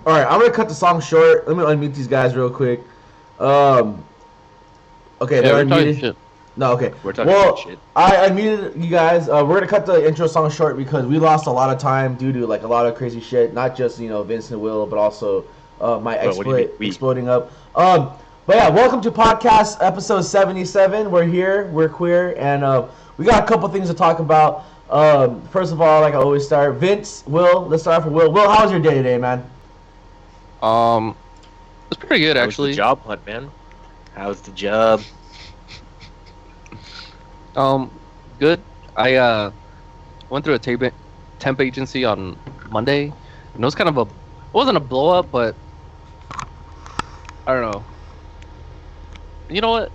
All right, I'm gonna cut the song short. Let me unmute these guys real quick. Um, okay, Yeah, they're we're talking unmuted. shit. No, okay. We're talking Well, shit. I unmuted you guys. We're gonna cut the intro song short because we lost a lot of time due to like a lot of crazy shit. Not just Vince and Will, but also my Well, what do you mean, exploit we? exploding up. But yeah, welcome to podcast episode 77. We're here. We're queer, and we got a couple things to talk about. First of all, like I always start, Vince, Will. Let's start off with Will. Will, how was your day today, man? Um, it's pretty good How's actually. the job hunt, man? How's the job? Good. I went through a temp agency on Monday, and it was kind of it wasn't a blow up, but I don't know. You know what?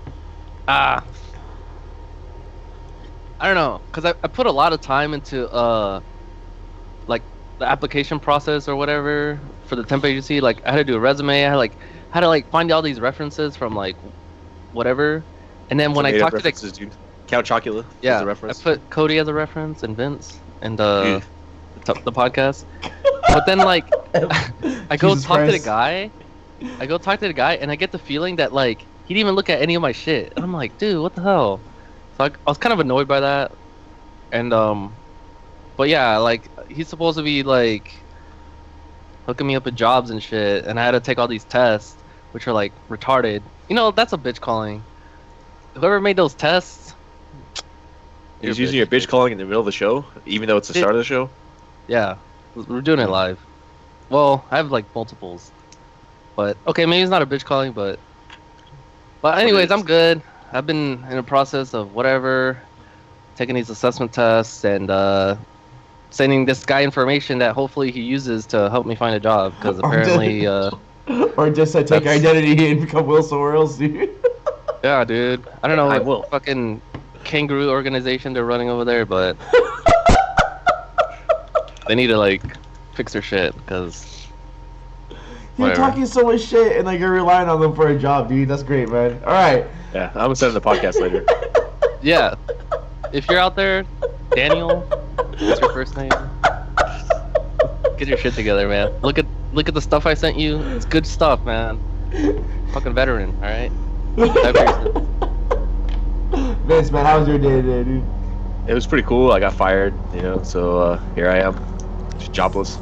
I don't know, cause I put a lot of time into like the application process or whatever for the temp agency. Like I had to do a resume. I had to find all these references from like whatever, and then when I talked to references, dude. Count Chocula yeah, as a reference. I put Cody as a reference and Vince and the podcast. But then I go Jesus talk to the Christ. guy. I go talk to the guy and I get the feeling that he didn't even look at any of my shit. And I'm like, dude, what the hell? So I was kind of annoyed by that. And but yeah, he's supposed to be hooking me up with jobs and shit, and I had to take all these tests, which are retarded. That's a bitch calling. Whoever made those tests. He's using your bitch calling in the middle of the show, even though it's the start of the show. Yeah, we're doing it live. Well, I have multiples, but okay, maybe it's not a bitch calling, but anyways, I'm good. I've been in a process of whatever, taking these assessment tests and sending this guy information that hopefully he uses to help me find a job because apparently or just take your identity and become Will somewhere else, dude. yeah, dude. I don't know I what will. fucking kangaroo organization they're running over there, but they need to fix their shit because you're talking so much shit and you're relying on them for a job, dude. That's great, man. All right. Yeah, I'm gonna send him the podcast later. yeah. If you're out there, Daniel, that's your first name. Get your shit together, man. Look at the stuff I sent you. It's good stuff, man. Fucking veteran, all right. Vince, man, how was your day today, dude? It was pretty cool. I got fired, so here I am, just jobless.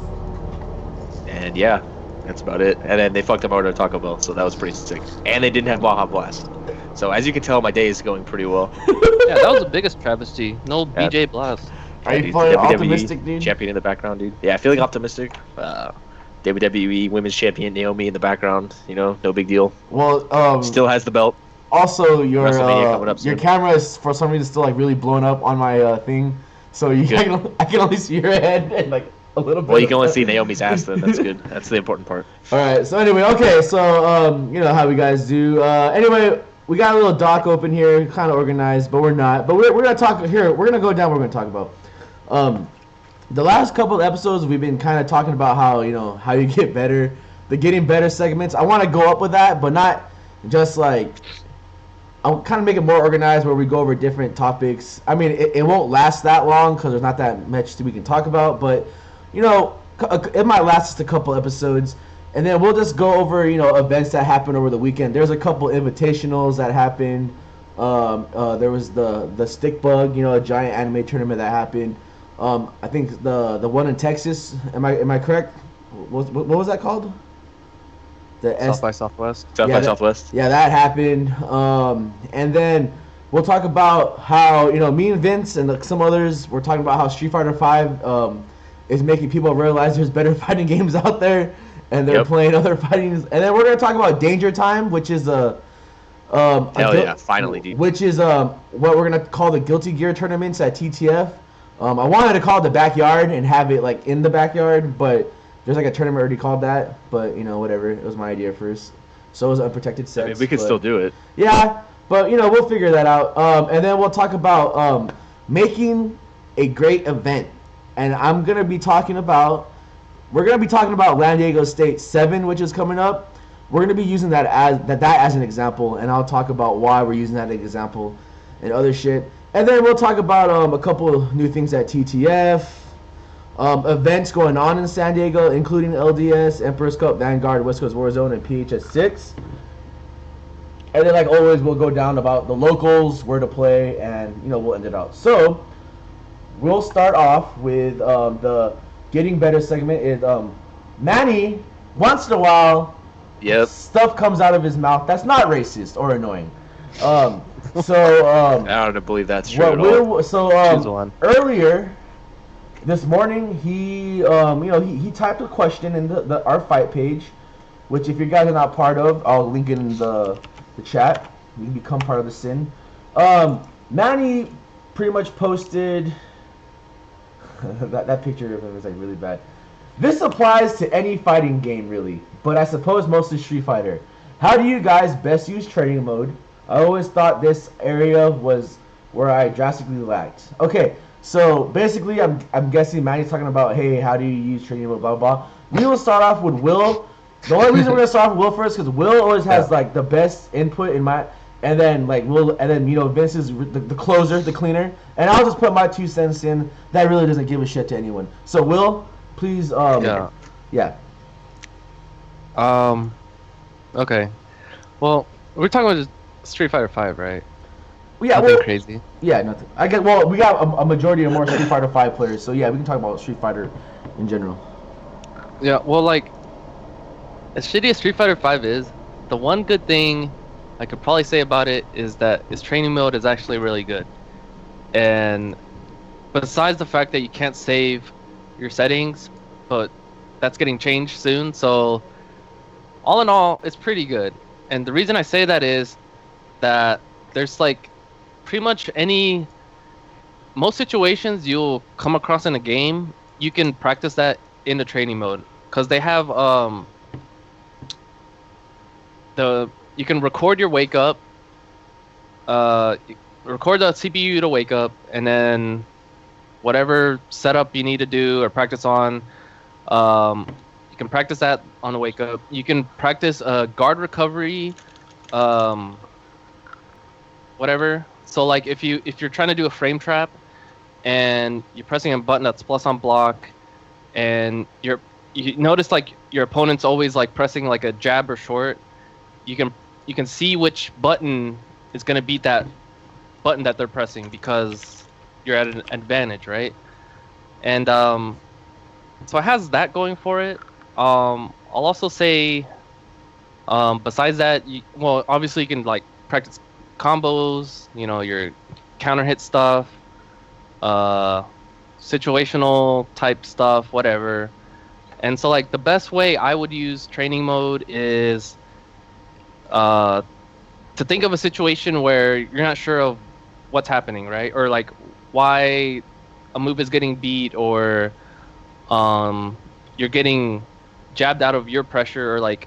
And yeah, that's about it. And then they fucked up order Taco Bell, so that was pretty sick. And they didn't have Baja Blast. So as you can tell, my day is going pretty well. Yeah, that was the biggest travesty. No BJ Blast. Are you feeling optimistic, dude? Champion in the background, dude. Yeah, feeling optimistic. WWE Women's Champion Naomi in the background. No big deal. Well, still has the belt. Also, WrestleMania coming up your soon. camera is for some reason still really blown up on my thing, so I can only see your head and a little bit. Well, you can only see Naomi's ass then. That's good. That's the important part. All right. So anyway, okay. So you know how we guys do. Anyway, we got a little doc open here, kind of organized, but we're not. But we're gonna talk here. We're gonna go down. We're gonna talk about. The last couple of episodes we've been kind of talking about how how you get better, the getting better segments. I want to go up with that, but not just I'll kind of make it more organized where we go over different topics. I mean, it won't last that long because there's not that much that we can talk about, but it might last just a couple episodes, and then we'll just go over events that happened over the weekend. There's a couple invitationals that happened. There was the Stick Bug, a giant anime tournament that happened. I think the one in Texas. Am I correct? What was that called? The South by Southwest. South by Southwest. Yeah, that happened. And then we'll talk about how me and Vince and some others were talking about how Street Fighter V is making people realize there's better fighting games out there, and they're playing other fighting. And then we're gonna talk about Danger Time, which is finally, dude. Which is what we're gonna call the Guilty Gear tournaments at TTF. I wanted to call it the backyard and have it in the backyard, but there's a tournament already called that. But whatever, it was my idea first. So it was unprotected sex. I mean, we could still do it. Yeah, but we'll figure that out. And then we'll talk about making a great event. And we're gonna be talking about San Diego State 7, which is coming up. We're gonna be using that as an example, and I'll talk about why we're using that example and other shit. And then we'll talk about a couple of new things at TTF. events going on in San Diego, including LDS, Emperor's Cup, Vanguard, West Coast Warzone, and PHS 6. And then, like always, we'll go down about the locals, where to play, and we'll end it out. So we'll start off with the getting better segment. Is Manny once in a while, stuff comes out of his mouth that's not racist or annoying. I don't believe that's true at all. Earlier this morning, he he typed a question in our fight page, which if you guys are not part of, I'll link it in the chat. You can become part of the sin. Manny pretty much posted that picture of him is like really bad. This applies to any fighting game really, but I suppose mostly Street Fighter. How do you guys best use training mode? I always thought this area was where I drastically lacked. Okay, so basically I'm guessing Manny's talking about, hey, how do you use training mode, blah blah blah. We will start off with Will. The only reason we're gonna start off with Will first because Will always has like the best input in my, and then Vince is the closer, the cleaner, and I'll just put my 2 cents in. That really doesn't give a shit to anyone. So Will, please. Yeah. Okay. Well, we're talking about Street Fighter 5, right? Yeah. Nothing crazy. Yeah, nothing. I guess. Well, we got a majority of more Street Fighter 5 players, so yeah, we can talk about Street Fighter in general. Yeah. Well, like, as shitty as Street Fighter 5 is, the one good thing I could probably say about it is that its training mode is actually really good. And besides the fact that you can't save your settings, but that's getting changed soon, so all in all, it's pretty good. And the reason I say that is that there's like pretty much most situations you'll come across in a game, you can practice that in the training mode. Because they have you can record your wake up, record the CPU to wake up, and then whatever setup you need to do or practice on, you can practice that on the wake up. You can practice guard recovery, whatever. So like if you're trying to do a frame trap and you're pressing a button that's plus on block, and you notice like your opponent's always like pressing like a jab or short, you can see which button is going to beat that button that they're pressing because you're at an advantage, right? And so it has that going for it. I'll also say, besides that, obviously you can like practice combos, your counter hit stuff, situational type stuff, whatever. And so like the best way I would use training mode is to think of a situation where you're not sure of what's happening, right? Or like why a move is getting beat, or you're getting jabbed out of your pressure, or like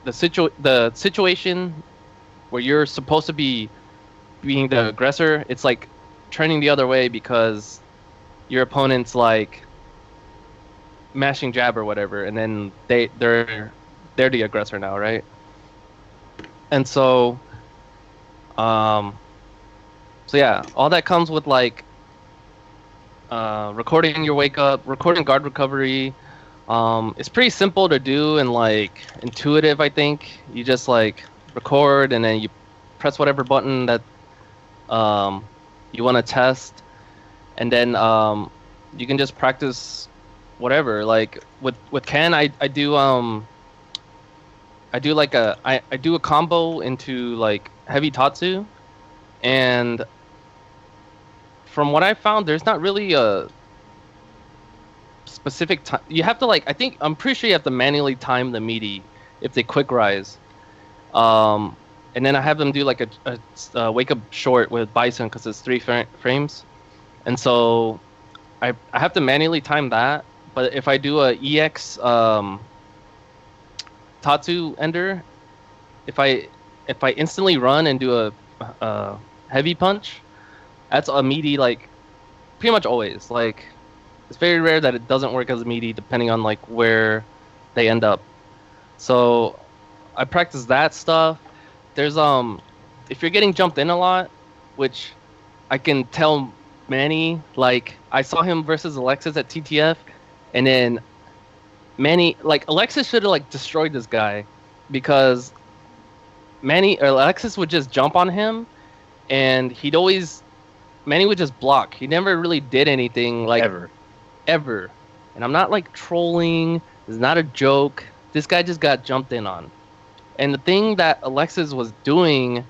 the situation where you're supposed to be being the aggressor, it's like turning the other way because your opponent's like mashing jab or whatever, and then they're the aggressor now, right? And so yeah, all that comes with like recording your wake up, recording guard recovery. It's pretty simple to do and like intuitive, I think. You just like record and then you press whatever button that you want to test, and then you can just practice whatever. Like with Ken, I do like I do a combo into like heavy Tatsu, and from what I found, there's not really a specific time. You have to like, I'm pretty sure you have to manually time the meaty if they quick rise. And then I have them do like a wake up short with Bison because it's 3 frames, and so I have to manually time that. But if I do a EX Tatsu ender, if I instantly run and do a heavy punch, that's a meaty like pretty much always. Like it's very rare that it doesn't work as a meaty depending on like where they end up. So I practice that stuff. There's if you're getting jumped in a lot, which I can tell Manny, like I saw him versus Alexis at TTF, and then Manny, like Alexis should have like destroyed this guy, because Manny or Alexis would just jump on him, and Manny would just block. He never really did anything like ever. And I'm not like trolling. It's not a joke. This guy just got jumped in on. And the thing that Alexis was doing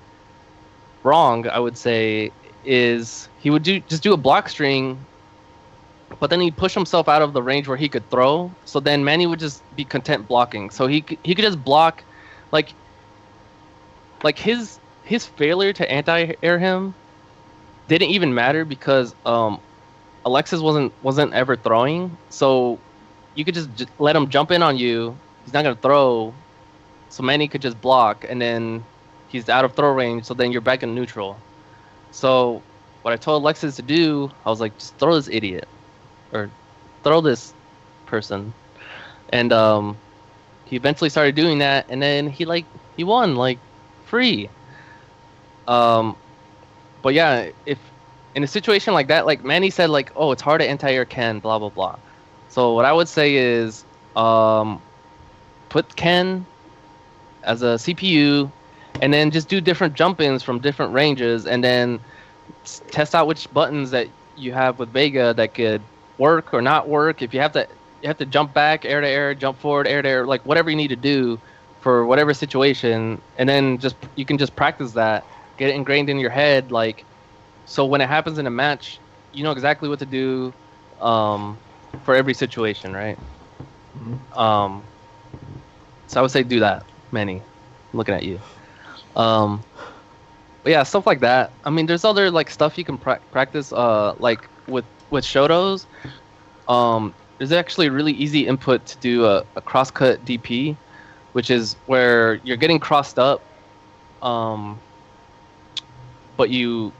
wrong, I would say, is he would just do a block string, but then he'd push himself out of the range where he could throw. So then Manny would just be content blocking. So he could just block, like his failure to anti-air him didn't even matter, because Alexis wasn't ever throwing. So you could just let him jump in on you. He's not gonna throw. So Manny could just block, and then he's out of throw range. So then you're back in neutral. So what I told Alexis to do, I was like, just throw this idiot, or throw this person. And he eventually started doing that, and then he won like free. But yeah, if in a situation like that, like Manny said, like, oh, it's hard to anti-air Ken, blah blah blah. So what I would say is, put Ken as a CPU, and then just do different jump-ins from different ranges, and then test out which buttons that you have with Vega that could work or not work. If you have to jump back, air to air, jump forward, air to air, like whatever you need to do for whatever situation, and then you can just practice that, get it ingrained in your head, like, so when it happens in a match, you know exactly what to do for every situation, right? Mm-hmm. So I would say do that, Manny. I'm looking at you. But yeah, stuff like that. I mean, there's other like stuff you can practice, like with Shotos. There's actually a really easy input to do a crosscut DP, which is where you're getting crossed up, but you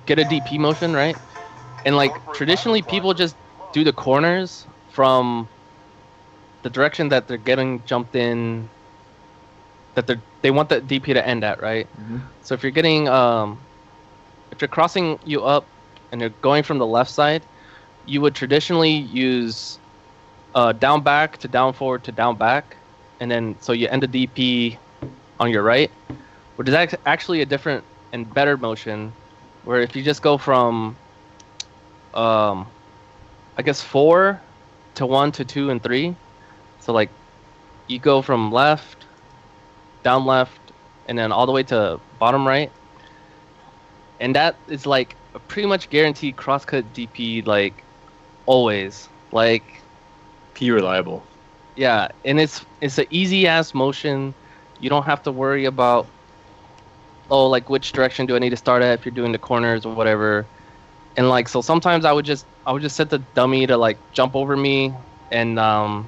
get a DP motion, right? And like traditionally, people just do the corners from the direction that they're getting jumped in, that they want the DP to end at, right? Mm-hmm. So if you're getting, if you're crossing you up and you're going from the left side, you would traditionally use down back to down forward to down back, and then so you end the DP on your right, which is actually a different and better motion, where if you just go from, I guess 4 to 1 to 2 and 3, so like you go from left, down left, and then all the way to bottom right, and that is like a pretty much guaranteed crosscut DP, like always, like P reliable. Yeah, and it's an easy ass motion. You don't have to worry about, oh, like which direction do I need to start at if you're doing the corners or whatever. And like, so sometimes I would just set the dummy to like jump over me, and I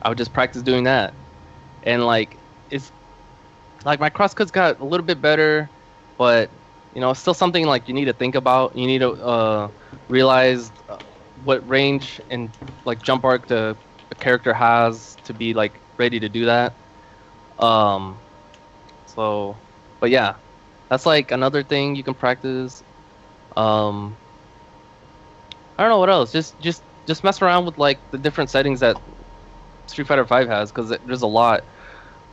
would just practice doing that. And like, it's like my crosscuts got a little bit better, but you know, it's still something like you need to think about. You need to realize what range and like jump arc the character has to be like ready to do that. So, but yeah, that's like another thing you can practice. I don't know what else. Just mess around with like the different settings that Street Fighter V has, because there's a lot.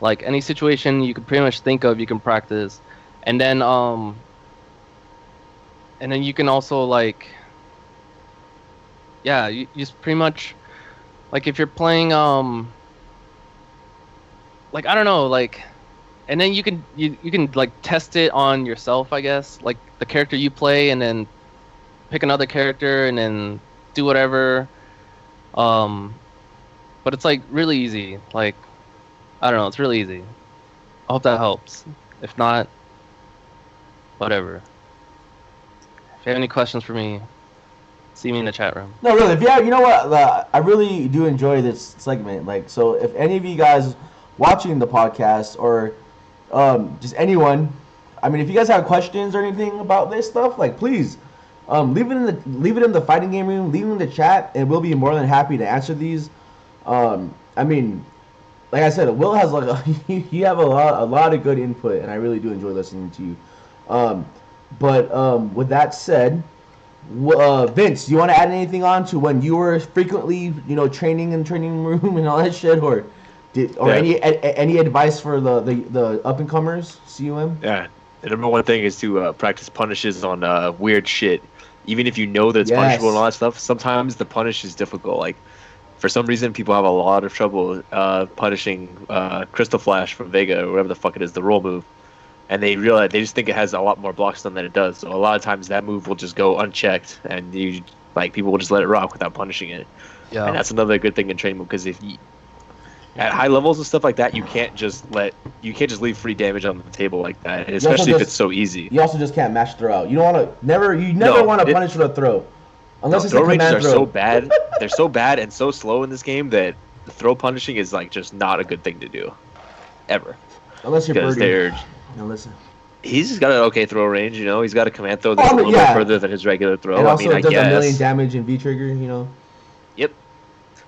Like any situation you can pretty much think of, you can practice, and then you can also like, yeah, you just pretty much, like if you're playing like I don't know, like, and then you can like test it on yourself, I guess, like the character you play, and then pick another character and then do whatever. But it's like really easy. Like, I don't know, it's really easy. I hope that helps. If not, whatever. If you have any questions for me, see me in the chat room. No, really, if you have, you know what, I really do enjoy this segment. Like, so if any of you guys watching the podcast, or just anyone, I mean, if you guys have questions or anything about this stuff, like, please leave it in the fighting game room, leave it in the chat, and we'll be more than happy to answer these. I mean, like I said, Will has like you have a lot of good input, and I really do enjoy listening to you. But with that said, Vince, do you want to add anything on to when you were frequently, training in training room and all that shit, or Yeah. any advice for the up and comers, CUM? Yeah. The number one thing is to practice punishes on weird shit. Even if you know that it's punishable and all that Yes. stuff, sometimes the punish is difficult. Like, for some reason, people have a lot of trouble punishing Crystal Flash from Vega or whatever the fuck it is, the roll move. And they realize they just think it has a lot more blocks than it does. So a lot of times that move will just go unchecked, and people will just let it rock without punishing it. Yeah. And that's another good thing in training mode because if you at high levels and stuff like that, you can't just leave free damage on the table like that, and especially if it's so easy. You also just can't match throw out. You don't want to never No, want to punish with a throw, unless it's a throw ranges command are throw. so bad. They're so bad and so slow in this game that throw punishing is like just not a good thing to do, ever. Unless you're Because birdie. Now listen. he's just got an okay throw range. He's got a command throw that's Oh, a little yeah. bit further than his regular throw. And also I it does guess. a million damage in V trigger. Yep.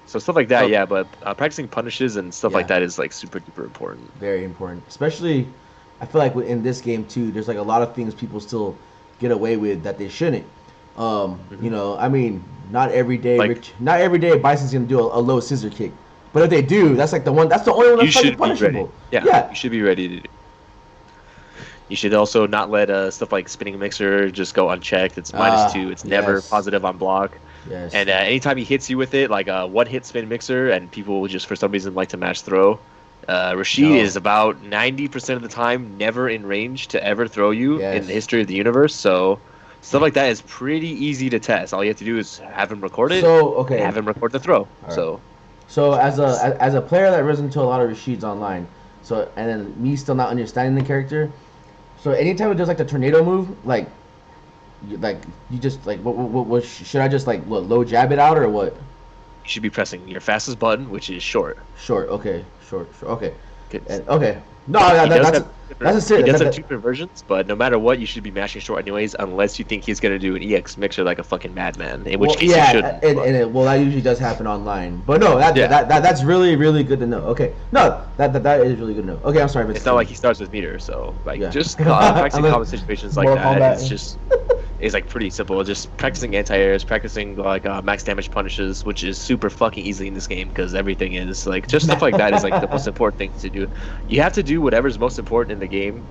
So stuff like that, So- yeah. But practicing punishes and stuff like Yeah. that is like super duper important. Very important, especially. I feel like in this game too, there's like a lot of things people still get away with that they shouldn't. I mean, not every day. Like- Not every day, Bison's gonna do a low scissor kick. But if they do, that's like the one. That's the only one You that's fucking should be ready. punishable. Yeah, you should be ready to do. You should also not let stuff like spinning mixer just go unchecked. It's -2. It's never Yes. positive on block. Yes. And anytime he hits you with it, like a one-hit spin mixer, and people will just for some reason like to match throw. Rashid No. is about 90% of the time never in range to ever throw you Yes. in the history of the universe. So stuff like that is pretty easy to test. All you have to do is have him record it. So okay. Have him record the throw. right. So As a player that runs into a lot of Rashids online, and then me still not understanding the character, so anytime it does like the tornado move, you just like what should I just like low jab it out or what? you should be pressing your fastest button, which is short. Short, okay, short, okay, 'Cause okay. No, he does that's have that's a serious. He does that- have two conversions, but no matter what, you should be mashing short anyways, unless you think he's gonna do an EX mixer like a fucking madman. In which case you shouldn't. well, that usually does happen online. But no, that's really really good to know. Okay, no, that is really good to know. Okay, I'm sorry. It's not like he starts with meter, so Yeah. just practicing Unless- common situations like Mortal that Kombat. is just is like pretty simple. Just practicing anti-airs, practicing like max damage punishes, which is super fucking easy in this game because everything is like just stuff like that is like the most important thing to do. You have to do whatever's most important in the game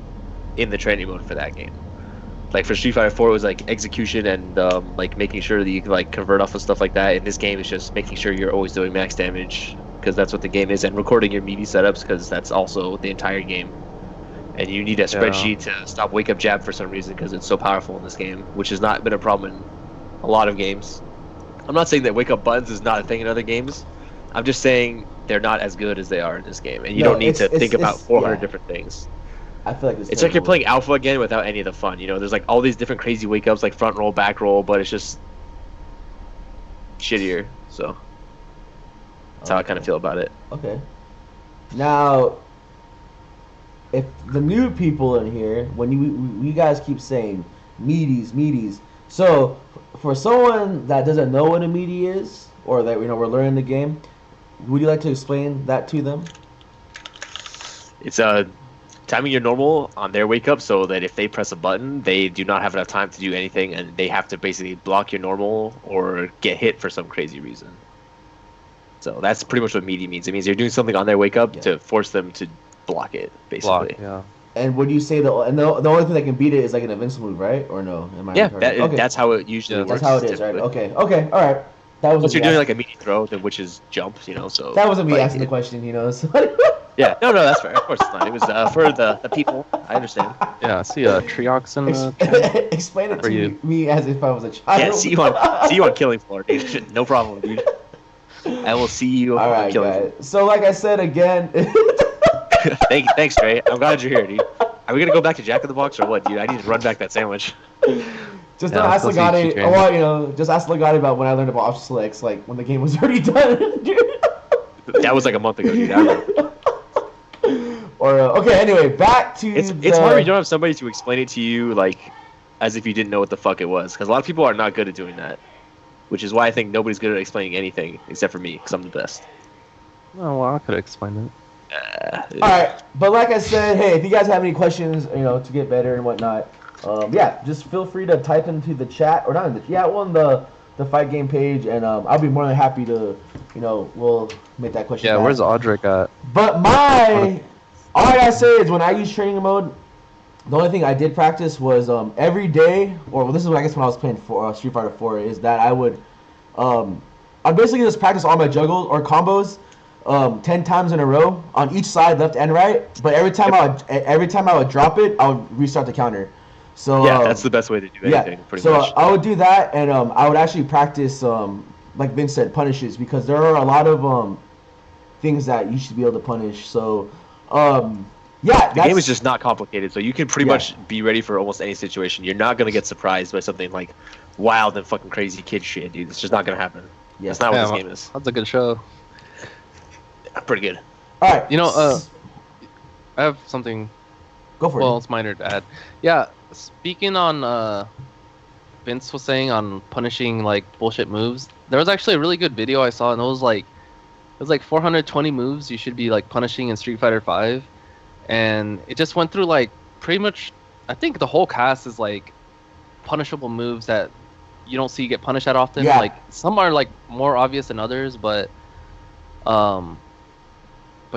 in the training mode for that game. Like for Street Fighter 4, it was like execution and like making sure that you can like convert off of stuff like that. In this game, it's just making sure you're always doing max damage because that's what the game is, and recording your meaty setups because that's also the entire game. And you need a spreadsheet to stop wake up jab for some reason because it's so powerful in this game, which has not been a problem in a lot of games. I'm not saying that wake up buttons is not a thing in other games. I'm just saying they're not as good as they are in this game, and you No, don't need to it's- think about 400 yeah. different things. I feel like It's like you're playing Alpha again without any of the fun. There's like all these different crazy wake ups, like front roll, back roll, but it's just shittier. So that's how I kind of feel about it. Okay. Now, if the new people in here, when you guys keep saying meaties, so for someone that doesn't know what a meaty is, or that we're learning the game, would you like to explain that to them? It's timing your normal on their wake up so that if they press a button, they do not have enough time to do anything, and they have to basically block your normal or get hit for some crazy reason. So that's pretty much what meaty means. It means you're doing something on their wake up to force them to block it, basically. Yeah. And would you say the only thing that can beat it is like an invincible move, right? Or no? Am I Yeah, retarded? Okay. that's how it usually That's works. how it is, right? typically. Okay, all right. That was Unless you're doing like a meaty throw, which is jump, so that wasn't me like, asking the question, So Yeah, no, that's fair. Of course it's not. It was for the people. I understand. Yeah, I see Triox in the chat. Explain it For to you. me as if I was a child. Yeah, see you on killing floor, dude. No problem, dude. I will see you All on right, killing guys. So, like I said again, floor. Thanks, Trey. I'm glad you're here, dude. Are we gonna go back to Jack in the Box or what, dude? I need to run back that sandwich. just Yeah, don't ask let's see Legati. if you can. Just ask Legati about when I learned about option selects, like when the game was already done, dude. That was like a month ago, dude. I remember. Or okay, anyway, back to It's hard when you don't have somebody to explain it to you, like as if you didn't know what the fuck it was, because a lot of people are not good at doing that, which is why I think nobody's good at explaining anything except for me, because I'm the best. Oh, well, I could explain it. All right, but like I said, hey, if you guys have any questions, to get better and whatnot, Yeah, just feel free to type into the chat or not in the fight game page, and I'll be more than happy to, we'll make that question. Yeah, back. where's Audric at? But all I gotta say is when I use training mode, the only thing I did practice was every day, or well, this is what I guess when I was playing for Street Fighter 4, is that I basically just practice all my juggles or combos 10 times in a row on each side, left and right. But every time I would drop it, I would restart the counter. So yeah, that's the best way to do anything. Pretty much. I would do that, and I would actually practice like Vince said, punishes, because there are a lot of things that you should be able to punish. So yeah, the game is just not complicated, so you can pretty much be ready for almost any situation. You're not gonna get surprised by something like wild and fucking crazy kid shit, dude. It's just not gonna happen. Yeah. That's not what this game is. That's a good show. Pretty good. All right. I have something. Go for it. Well, it's minor to add. Yeah, speaking on Vince was saying on punishing like bullshit moves. There was actually a really good video I saw, and it was like 420 moves you should be like punishing in Street Fighter 5, and it just went through like pretty much. I think the whole cast is like punishable moves that you don't see get punished that often. Yeah. Like some are like more obvious than others, but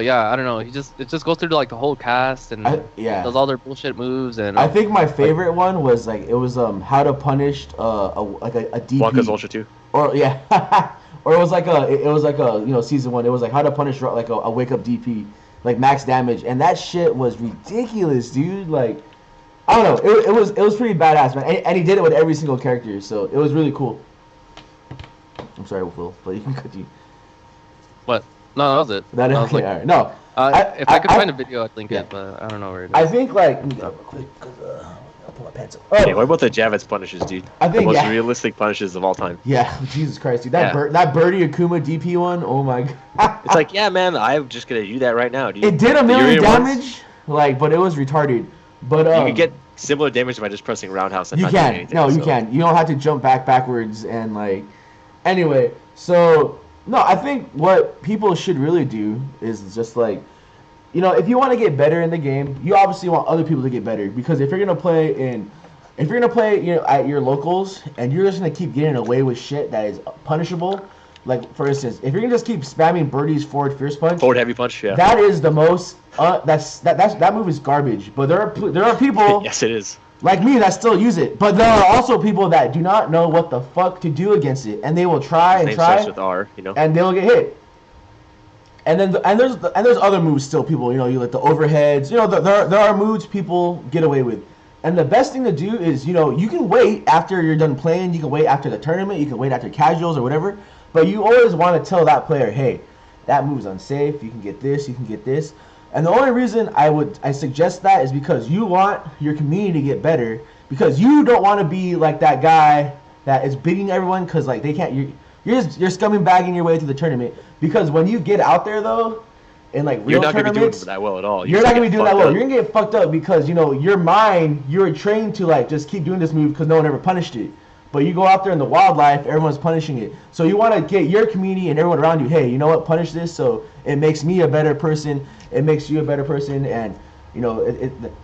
yeah, I don't know. It just goes through like the whole cast and does all their bullshit moves. And I think my favorite one was how to punish a DP. Blanca's Ultra 2. Or yeah, or it was like a season 1. It was like how to punish like a wake up DP, like max damage, and that shit was ridiculous, dude. Like I don't know, it was pretty badass, man, and he did it with every single character, so it was really cool. I'm sorry, Will, but you can continue. What? No, that was it. That is I was like, all right. No. If I could find a video, I'd link it, but I don't know where it is. I think let me go real quick because I'll pull my pants up. Hey, what about the Javits punishes, dude? I think the most realistic punishes of all time. Yeah, Jesus Christ, dude. That Birdie Akuma DP one, oh my god. It's like, yeah, man, I'm just gonna do that right now, dude. It did a million damage, but it was retarded. But you can get similar damage by just pressing roundhouse. And you can. Anything, you can. You don't have to jump backwards and like. Anyway, so. No, I think what people should really do is just like, if you want to get better in the game, you obviously want other people to get better, because if you're gonna play at your locals and you're just gonna keep getting away with shit that is punishable, like for instance, if you're gonna just keep spamming Birdie's forward heavy punch, yeah, that is the most that move is garbage. But there are people yes, it is. Like me that still use it, but there are also people that do not know what the fuck to do against it, and they will try and try, with R, and they'll get hit. And then there's other moves still, people, you like the overheads, there are moves people get away with, and the best thing to do is you can wait after you're done playing, you can wait after the tournament, you can wait after casuals or whatever, but you always want to tell that player, hey, that move's unsafe, you can get this, you can get this. And the only reason I suggest that is because you want your community to get better, because you don't want to be like that guy that is beating everyone because like they can't. You're scumming bagging your way to the tournament, because when you get out there though, in like real tournaments, you're not gonna be doing that well at all. You're not gonna be doing that well. You're gonna get fucked up because your mind, you're trained to like just keep doing this move because no one ever punished it. But you go out there in the wildlife, everyone's punishing it. So you want to get your community and everyone around you, hey, you know what, punish this so it makes me a better person, it makes you a better person, and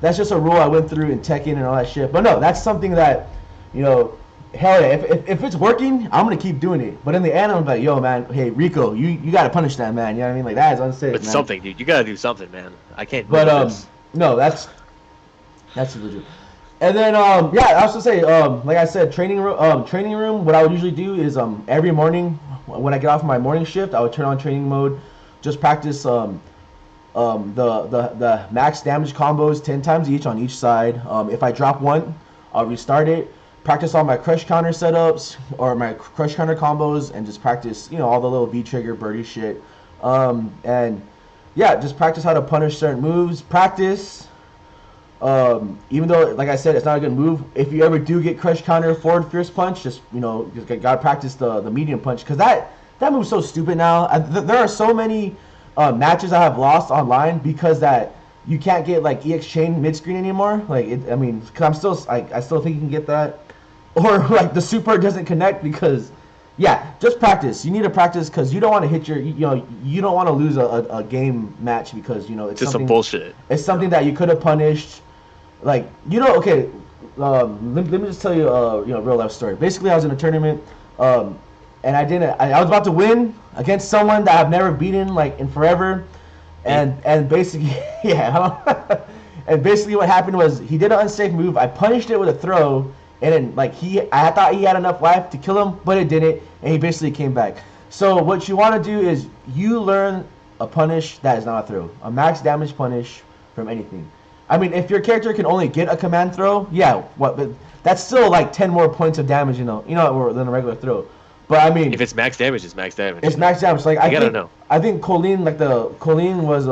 that's just a rule I went through in Tekken and all that shit. But no, that's something that, hell yeah, if it's working, I'm going to keep doing it. But in the end, I'm like, yo, man, hey, Rico, you got to punish that, man. You know what I mean? Like, that is unsafe, It's something, dude. You got to do something, man. I can't do this. No, that's legit. And then, I was gonna say, like I said, training room. What I would usually do is, every morning when I get off my morning shift, I would turn on training mode, just practice the max damage combos 10 times each on each side. If I drop one, I'll restart it. Practice all my crush counter setups or my crush counter combos, and just practice, all the little V trigger birdie shit. And yeah, just practice how to punish certain moves. Practice. Even though, like I said, it's not a good move, if you ever do get crush counter forward fierce punch, just gotta practice the medium punch, because that move's so stupid now. There are so many matches I have lost online because that you can't get like EX chain mid screen anymore. Like cause I still think you can get that, or like the super doesn't connect because. Yeah, just practice. You need to practice because you don't want to hit you don't want to lose a game match because it's just some bullshit. It's something that you could have punished. Like, okay, let me just tell you, a real life story. Basically, I was in a tournament, and I didn't. I was about to win against someone that I've never beaten like in forever, and basically, yeah. And basically, what happened was he did an unsafe move. I punished it with a throw, and then like I thought he had enough life to kill him, but it didn't, and he basically came back. So what you want to do is you learn a punish that is not a throw, a max damage punish from anything. I mean, if your character can only get a command throw, yeah, but that's still like 10 more points of damage, than a regular throw. But I mean, if it's max damage, it's max damage. It's max damage. Like I gotta know. I think Colleen was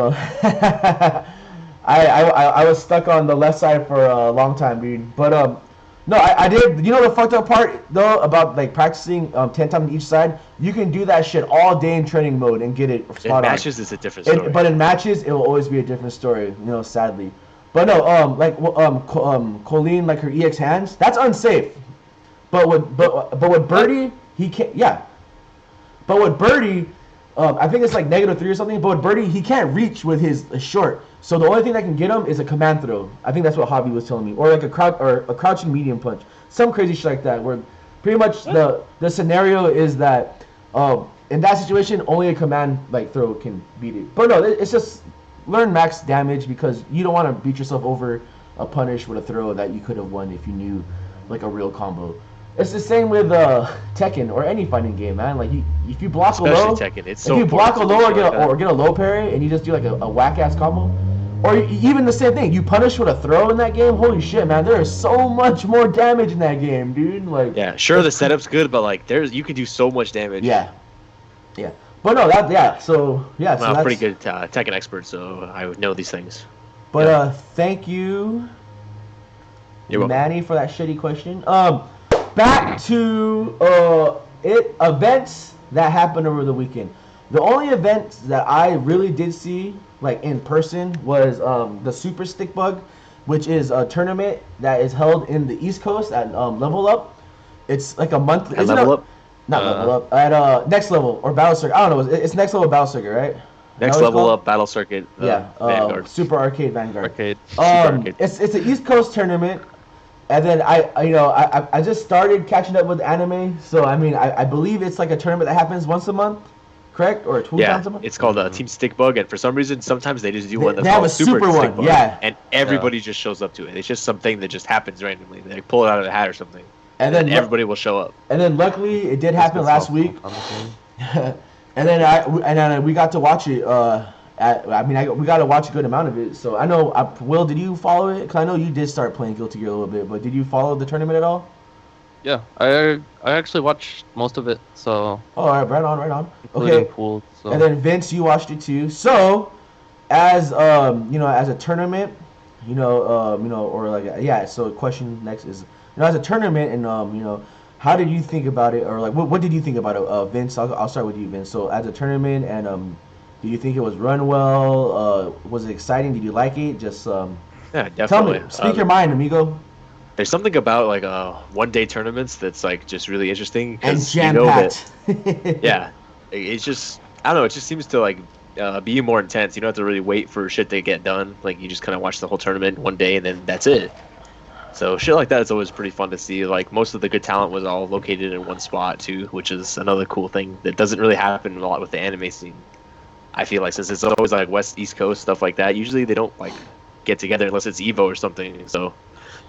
I was stuck on the left side for a long time, dude. But no, I did. You know the fucked up part though about like practicing 10 times each side. You can do that shit all day in training mode and get it spot on. In matches, it's a different story. But in matches, it will always be a different story. Sadly. But no, Colleen, like her EX hands, that's unsafe. But with Birdie, he can't. Yeah. But with Birdie, I think it's like -3 or something. But with Birdie, he can't reach with his short. So the only thing that can get him is a command throw. I think that's what Hobby was telling me, or like a crouching medium punch, some crazy shit like that. Where pretty much the scenario is that in that situation, only a command like throw can beat it. But no, it's just learn max damage because you don't want to beat yourself over a punish with a throw that you could have won if you knew like a real combo. It's the same with Tekken or any fighting game, man. Like if you block Especially a low, Tekken, it's if so you block a low or get a low parry and you just do like a whack ass combo, or even the same thing, you punish with a throw in that game. Holy shit, man! There is so much more damage in that game, dude. Like yeah, sure the setup's good, but like you can do so much damage. Yeah. But no, So I'm that's a pretty good Tekken expert, so I would know these things. But thank you, You're welcome. Manny, for that shitty question. Back to events that happened over the weekend. The only event that I really did see like in person was the Super Stick Bug, which is a tournament that is held in the East Coast at Level Up. It's like a monthly. At Level Up? Not Level Up. At Next Level or Battle Circuit. I don't know. It's Next Level Battle Circuit, right? Next Level Up Battle Circuit. Vanguard. Super Arcade Vanguard. Super Arcade. It's an East Coast tournament. And then I just started catching up with anime, so I mean I believe it's like a tournament that happens once a month, correct? Or two times a month? It's called Team Stick Bug, and for some reason sometimes they just do one that's they have called a super Stick one, Bug, yeah. and everybody just shows up to it. It's just something that just happens randomly. They pull it out of the hat or something, and then everybody will show up. And then luckily it did happen last week, and then we got to watch it. We got to watch a good amount of it. So I know, Will, did you follow it? Because I know you did start playing Guilty Gear a little bit, but did you follow the tournament at all? Yeah, I actually watched most of it. So. Oh, all right, right on. Okay. Pool, so. And then Vince, you watched it too. So, as as a tournament, or like So, the question next is, as a tournament, and how did you think about it, or like what did you think about it, Vince? I'll start with you, Vince. So, as a tournament, and do you think it was run well? Was it exciting? Did you like it? Just yeah, definitely. Tell me. Speak your mind, amigo. There's something about like one-day tournaments that's like just really interesting. And jam-packed. Yeah, it's just I don't know. It just seems to like be more intense. You don't have to really wait for shit to get done. Like you just kind of watch the whole tournament one day and then that's it. So shit like that is always pretty fun to see. Like most of the good talent was all located in one spot too, which is another cool thing that doesn't really happen a lot with the anime scene. I feel like since it's always like West East Coast stuff like that, usually they don't like get together unless it's Evo or something. So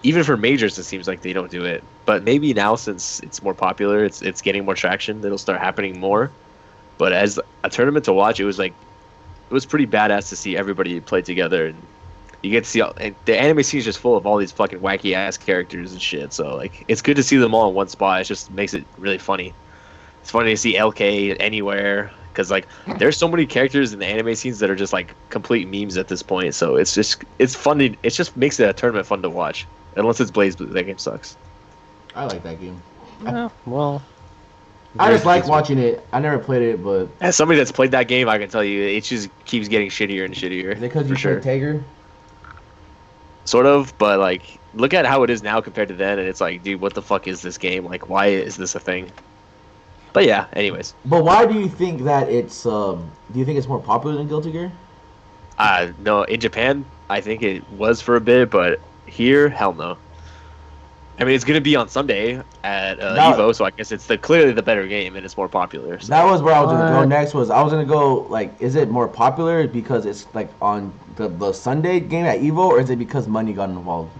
even for majors, it seems like they don't do it. But maybe now since it's more popular, it's getting more traction. It'll start happening more. But as a tournament to watch, it was pretty badass to see everybody play together, and you get to see and the anime scene is just full of all these fucking wacky ass characters and shit. So like it's good to see them all in one spot. It just makes it really funny. It's funny to see LK anywhere. Because like there's so many characters in the anime scenes that are just like complete memes at this point, so it's fun. It just makes it a tournament fun to watch. Unless it's BlazBlue, that game sucks. I like that game. Yeah, well, I just like watching it. I never played it, but as somebody that's played that game, I can tell you it just keeps getting shittier and shittier. Is it because you played Tager? Sort of, but like look at how it is now compared to then, and it's like, dude, what the fuck is this game? Like, why is this a thing? But yeah, anyways. But why do you think that it's? Do you think it's more popular than Guilty Gear? No, in Japan, I think it was for a bit, but here, hell no. I mean, it's gonna be on Sunday at That- Evo, so I guess it's clearly the better game and it's more popular. So. That was where I was gonna go next. I was gonna go like, is it more popular because it's like on the Sunday game at Evo, or is it because money got involved?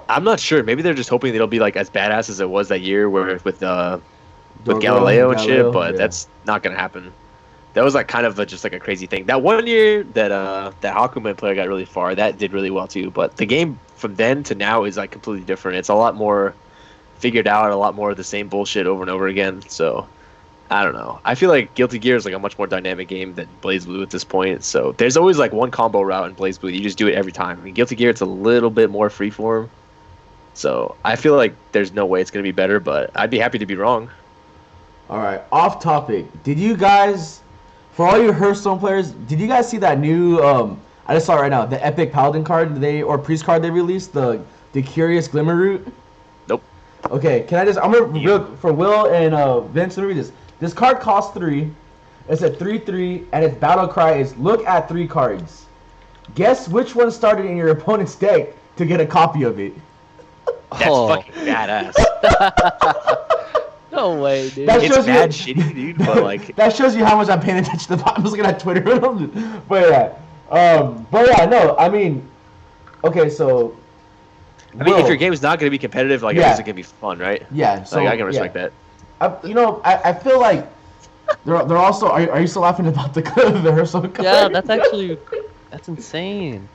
I'm not sure. Maybe they're just hoping it'll be like as badass as it was that year where with Dorgo, Galileo and shit, Galileo, but yeah. that's not gonna happen. That was like kind of just like a crazy thing. That one year that that Hakumen player got really far, that did really well too. But the game from then to now is like completely different. It's a lot more figured out, a lot more of the same bullshit over and over again. So I don't know. I feel like Guilty Gear is like a much more dynamic game than BlazBlue at this point. So there's always like one combo route in BlazBlue. You just do it every time. I mean, Guilty Gear, it's a little bit more freeform. So I feel like there's no way it's gonna be better, but I'd be happy to be wrong. All right, off topic. Did you guys, for all you Hearthstone players, did you guys see that new? I just saw it right now. The Epic Paladin card or priest card they released, the Curious Glimmer Root. Nope. Okay, can I just? I'm gonna for Will and Vince. Let me read this. This card costs 3. It's a 3/3, and its battle cry is "Look at 3 cards. Guess which one started in your opponent's deck to get a copy of it." That's fucking badass. No way, dude. That It's shows you- bad shitty, dude, but like That shows you how much I'm paying attention to the. I'm just looking at Twitter. But yeah, no. I mean, okay, so. I mean, if Will, your game's not gonna be competitive, like Yeah. at least it can be fun, right? yeah, so Like I can respect that. I feel like they're also. Are you still laughing about the the Hearthstone card? Yeah, that's insane.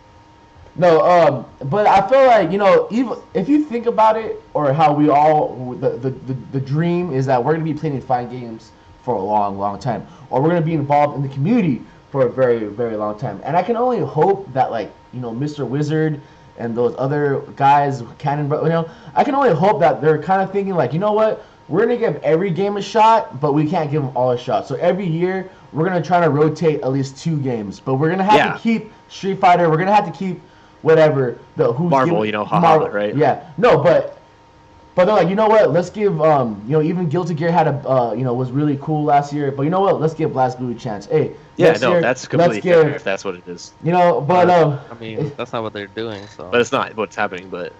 No, but I feel like, even if you think about it, or how we all, the dream is that we're gonna be playing fighting games for a long, long time, or we're gonna be involved in the community for a very, very long time. And I can only hope that, like, Mr. Wizard and those other guys, Cannon, I can only hope that they're kind of thinking like, you know what, we're gonna give every game a shot, but we can't give them all a shot. So every year we're gonna try to rotate at least 2 games, but we're gonna have to keep Street Fighter. We're gonna have to keep whatever who's Marvel, haha, right? Yeah, no, but they're like, you know what? Let's give even Guilty Gear had a was really cool last year, but you know what? Let's give BlazBlue a chance. Hey, Yeah, next no, year, that's completely let's give, fair if that's what it is. but I mean, that's not what they're doing. So. But it's not what's happening. But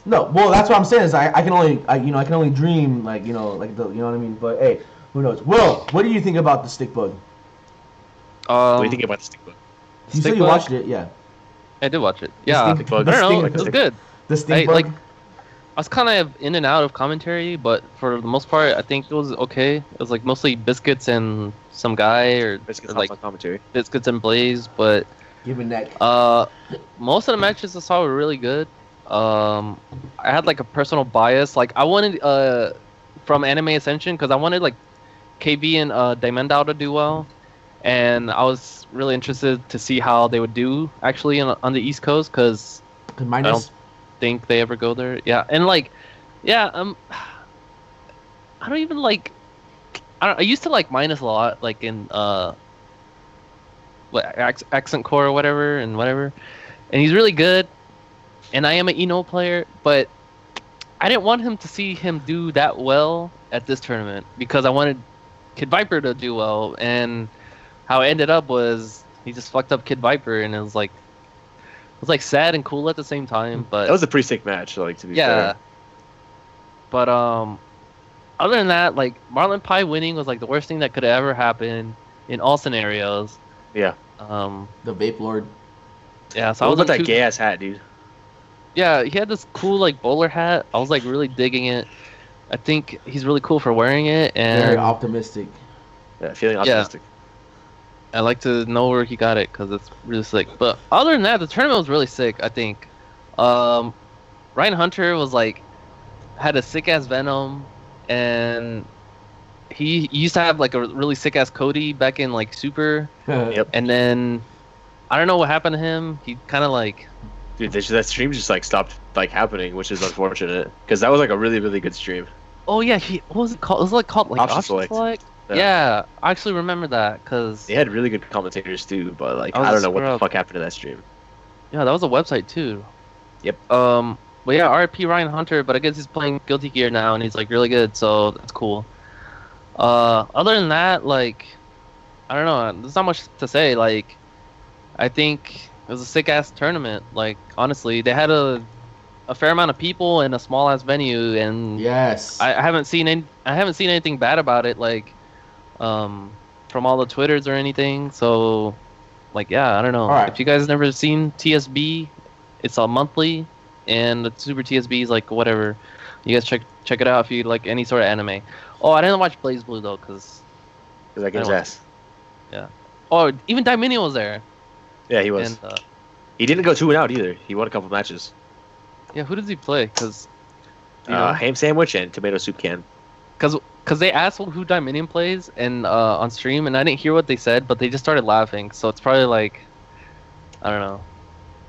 no, well, that's what I'm saying is I can only dream like like the, you know what I mean. But hey, who knows? Will, what do you think about the stick bug? what do you think about the stick book? You said you watched it, yeah. I did watch it. Yeah, stink I bug. don't know. stink- It was good. The stink bug. Like, I was kind of in and out of commentary, but for the most part, I think it was okay. It was like mostly Biscuits and some guy, or Biscuits like on commentary. Biscuits and Blaze. But Giving neck. most of the matches I saw were really good. I had like a personal bias. Like I wanted from Anime Ascension because I wanted like KB and Diamondao to do well, and I was really interested to see how they would do actually on the East Coast because I don't think they ever go there. Yeah, and like, yeah, I don't even like. I used to like Minus a lot, like in Accent Core or whatever, and he's really good. And I am an Eno player, but I didn't want him to see him do that well at this tournament because I wanted Kid Viper to do well, and how it ended up was he just fucked up Kid Viper, and it was like sad and cool at the same time. But That was a pretty sick match, like to be fair. But other than that, like Marlon Pie winning was like the worst thing that could ever happen in all scenarios. Yeah. The Vape Lord. Yeah. So I What was about that gay ass hat, dude? Yeah, he had this cool like bowler hat. I was like really digging it. I think he's really cool for wearing it, and Very optimistic. Yeah, feeling optimistic. I like to know where he got it because it's really sick. But other than that, the tournament was really sick. I think Ryan Hunter was like had a sick ass Venom, and he used to have like a really sick ass Cody back in like Super. Yep. And then I don't know what happened to him. He kind of like. Dude, that stream just like stopped like happening, which is unfortunate because that was like a really, really good stream. Oh yeah, what was it called? It was like called like Option Select. Yeah, I actually remember that because They had really good commentators too, but like I was I a don't know what the scrub. fuck happened to that stream. yeah, that was a website too. Yep. But yeah, RIP Ryan Hunter, but I guess he's playing Guilty Gear now and he's like really good, so that's cool. Other than that, like I don't know, there's not much to say. Like I think it was a sick ass tournament. Like honestly, they had a a fair amount of people in a small ass venue, and Yes. I haven't seen anything bad about it, like from all the Twitters or anything. So like, yeah, I don't know. All right. If you guys never seen TSB, it's a monthly, and the Super TSB is like whatever. You guys check it out if you like any sort of anime. Oh, I didn't watch Blaze Blue though, cause that game's I don't- ass. yeah. Oh, even Dominion was there. Yeah, he was. And He didn't go 2-0 either. He won a couple matches. yeah, who does he play? Cause you know, Ham sandwich and tomato soup can. cause they asked who Dominion plays and on stream, and I didn't hear what they said, but they just started laughing. So it's probably like, I don't know,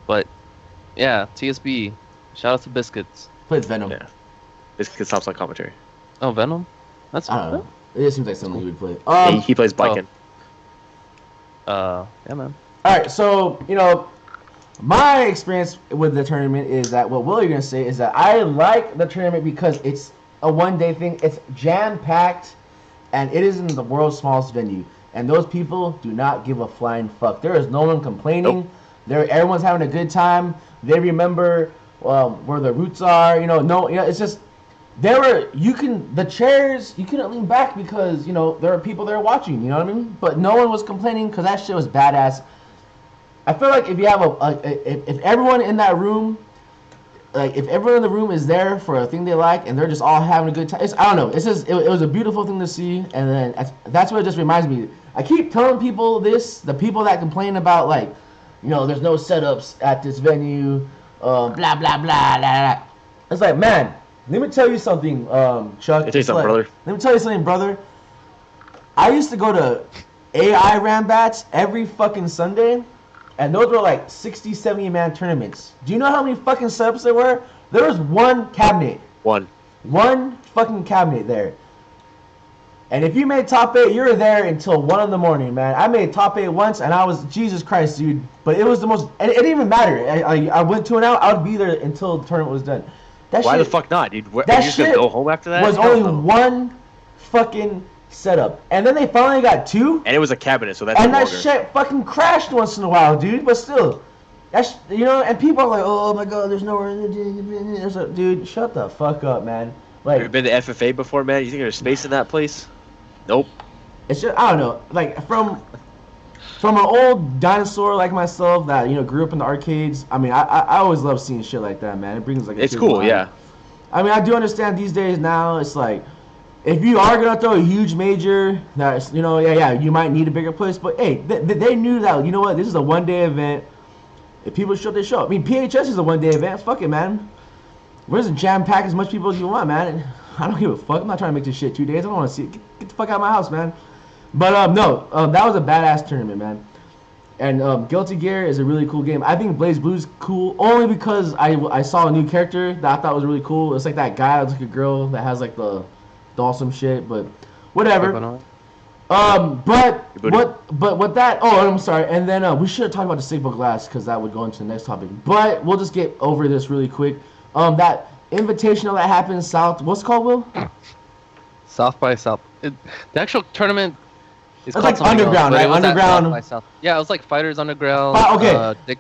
but yeah, TSB. Shout out to Biscuits. Plays Venom. Yeah. This kid stops on commentary. Oh, Venom. That's I don't know. It just seems like something he would play. He plays Biken. Yeah, man. All right, so my experience with the tournament is that what Will you're gonna say is that I like the tournament because it's a one-day thing. It's jam-packed, and it is in the world's smallest venue. And those people do not give a flying fuck. There is no one complaining. Nope. Everyone's having a good time. They remember where the roots are. It's just the chairs you couldn't lean back because there are people there watching. You know what I mean? But no one was complaining because that shit was badass. I feel like if you have if everyone in that room, like if everyone in the room is there for a thing they like and they're just all having a good time, I don't know. It's just it was a beautiful thing to see, and then that's what it just reminds me. I keep telling people this, the people that complain about like, there's no setups at this venue, blah blah blah blah blah. It's like, man, let me tell you something, Chuck. Let me tell you something, brother. Let me tell you something, brother. I used to go to AI Rambats every fucking Sunday. And those were like 60, 70 man tournaments. Do you know how many fucking setups there were? There was one cabinet. One fucking cabinet there. And if you made top 8, you were there until 1 in the morning, man. I made top 8 once, and I was, Jesus Christ, dude. But it was the most, it didn't even matter. I went to and out, I would be there until the tournament was done. Why the fuck not, dude? That you just gonna go home after that? Was only one fucking setup, and then they finally got 2, and it was a cabinet, so that's and that shit fucking crashed once in a while, dude. But still, that's and people are like, oh my god, there's nowhere. There's a dude, shut the fuck up, man. Like, have you been to FFA before, man? You think there's space in that place? Nope. It's just, I don't know, like from an old dinosaur like myself that grew up in the arcades. I mean, I always love seeing shit like that, man. It brings like it's cool, yeah. I mean, I do understand these days now. It's like, if you are gonna throw a huge major, that's you might need a bigger place. But hey, they knew that this is a one-day event. If people show up, they show up. I mean, PHS is a one-day event. Fuck it, man. We're just jam-pack as much people as you want, man. I don't give a fuck. I'm not trying to make this shit 2 days. I don't want to see it. Get the fuck out of my house, man. But that was a badass tournament, man. And Guilty Gear is a really cool game. I think Blaze Blue's cool only because I saw a new character that I thought was really cool. It's like that guy, it's like a girl that has like the awesome shit, but whatever. But with that, I'm sorry. And then we should have talked about the Sigma Glass because that would go into the next topic. But we'll just get over this really quick. That invitational that happened south, what's it called, Will? South by South. The actual tournament is it's like underground, right? Underground. Yeah, it was like Fighters Underground. Okay. This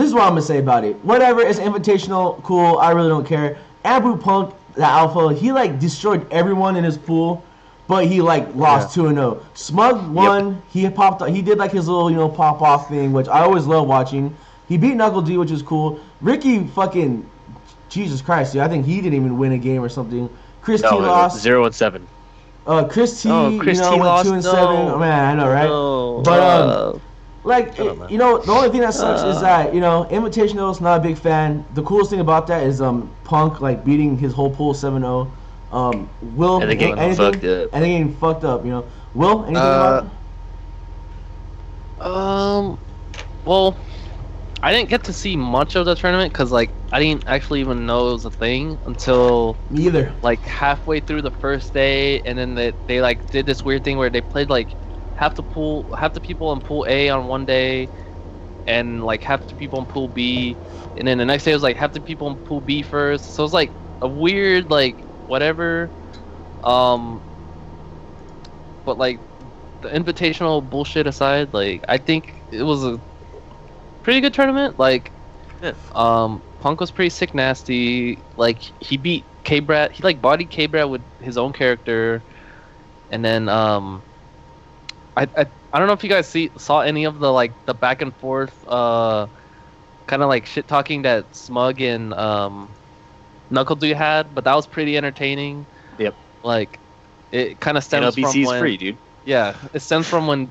is what I'm gonna say about it. Whatever, it's invitational, cool. I really don't care. Abu Punk, the alpha, he like destroyed everyone in his pool, but he like lost 2-0. Smug won. Yep. He did like his little pop off thing, which I always love watching. He beat Knuckle D, which is cool. Ricky fucking Jesus Christ, dude, I think he didn't even win a game or something. Chris T lost 0-7. Chris T, Chris T went lost, 2-7. no. Oh, man, I know, right? No. But the only thing that sucks is that Invitational's not a big fan. The coolest thing about that is Punk like beating his whole pool 7-0. Will and they getting fucked up. And they getting fucked up. Will, anything about it? Well, I didn't get to see much of the tournament because like I didn't actually even know it was a thing until me either. Like halfway through the first day, and then they like did this weird thing where they played like half the people in pool A on one day, and like half the people in pool B, and then the next day it was like half the people in pool B first. So it was like a weird like whatever, but like the invitational bullshit aside, like I think it was a pretty good tournament. Like Punk was pretty sick, nasty. Like he beat K-Brat. He like bodied K-Brat with his own character, and then I don't know if you guys saw any of the like the back and forth kind of like shit talking that Smug and Knuckle Dude had, but that was pretty entertaining. Yep. Like it kind of stems NLBC from is when, free, dude. Yeah, it stems from when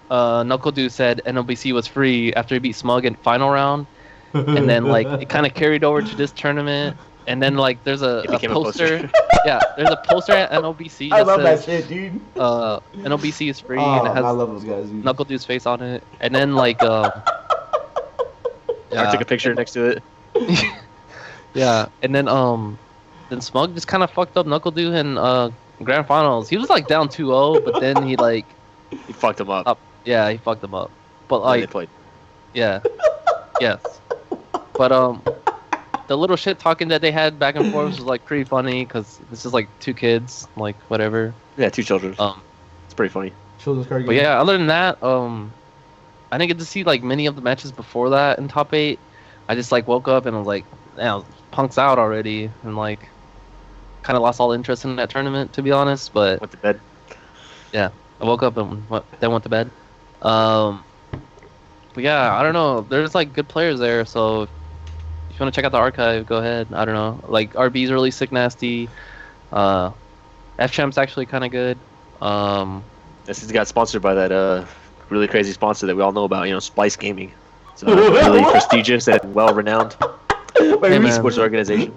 Knuckle Dude said NLBC was free after he beat Smug in final round, and then like it kind of carried over to this tournament, and then like there's a poster. Yeah, there's a poster at NLBC. I love says, that shit, dude. NLBC is free, Oh, and it has I love those guys, dude. Knuckle Dude's face on it, and then like I took a picture next to it. Yeah, and then Smug just kind of fucked up Knuckle Dude in grand finals. He was like down 2-0, but then he like He fucked him up. yeah, he fucked him up. But And they like played. yeah, yes, but the little shit talking that they had back and forth was like pretty funny because this is like two kids, like whatever. Yeah, two children. It's pretty funny. Children's card game. But yeah, other than that, I didn't get to see like many of the matches before that in top 8. I just like woke up and I was like, "Now Punk's out already," and like kind of lost all interest in that tournament, to be honest. But Went to bed. yeah, I woke up and then went to bed. But yeah, I don't know. There's like good players there, so if you want to check out the archive, go ahead. I don't know. Like RB's really sick, nasty. F-Champ's actually kind of good. This has got sponsored by that really crazy sponsor that we all know about, Splice Gaming. It's a really prestigious and well-renowned esports organization.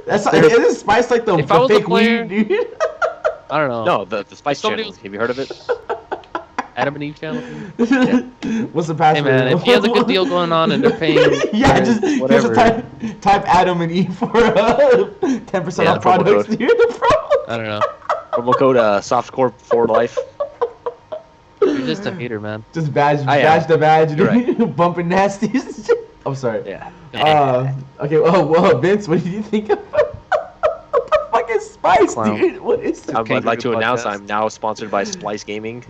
Isn't Spice like the If I was a fake player- weed, dude? I don't know. No, the Spice Somebody channel. was- Have you heard of it? Adam and Eve channel. What's the Hey password? man, if he has a good deal going on and they're paying, Yeah, for just whatever. type Adam and Eve for 10% Yeah, off the promo products, code. dude. The promo. I don't know. Promo code softcore for life. You're just a hater, man. Just badge am. the badge, You're dude. Bumping nasties. I'm sorry. Yeah. Okay. Well, Vince, what do you think of the fucking Spice, Clown. dude? What is it? Okay, I'd like to good announce podcast. I'm now sponsored by Splice Gaming.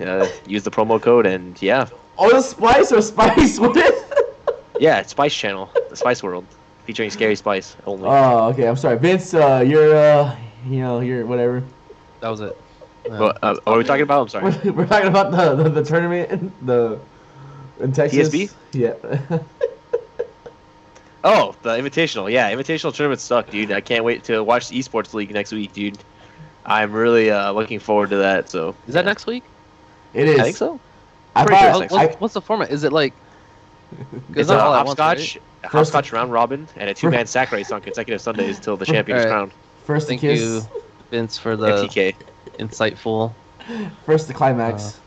Use the promo code and yeah. Oh, the Spice or Spice? What is it? Yeah, it's Spice Channel, the Spice World, featuring Scary Spice only. Oh, okay. I'm sorry, Vince. You're whatever. That was it. What are we talking about? I'm sorry. We're talking about the tournament in Texas. TSB? Yeah. Oh, the Invitational. Yeah, Invitational tournaments suck, dude. I can't wait to watch the Esports League next week, dude. I'm really looking forward to that. So Is that next week? It is. I think so. I Pretty bought- sure it's What's, what's the format? Is it like? It's not a all at once, hopscotch, right? a hopscotch round robin, and a two-man sack race on consecutive Sundays till the champion is Alright. crowned. First to Thank kiss. you, Vince, for the MTK. insightful. First to climax.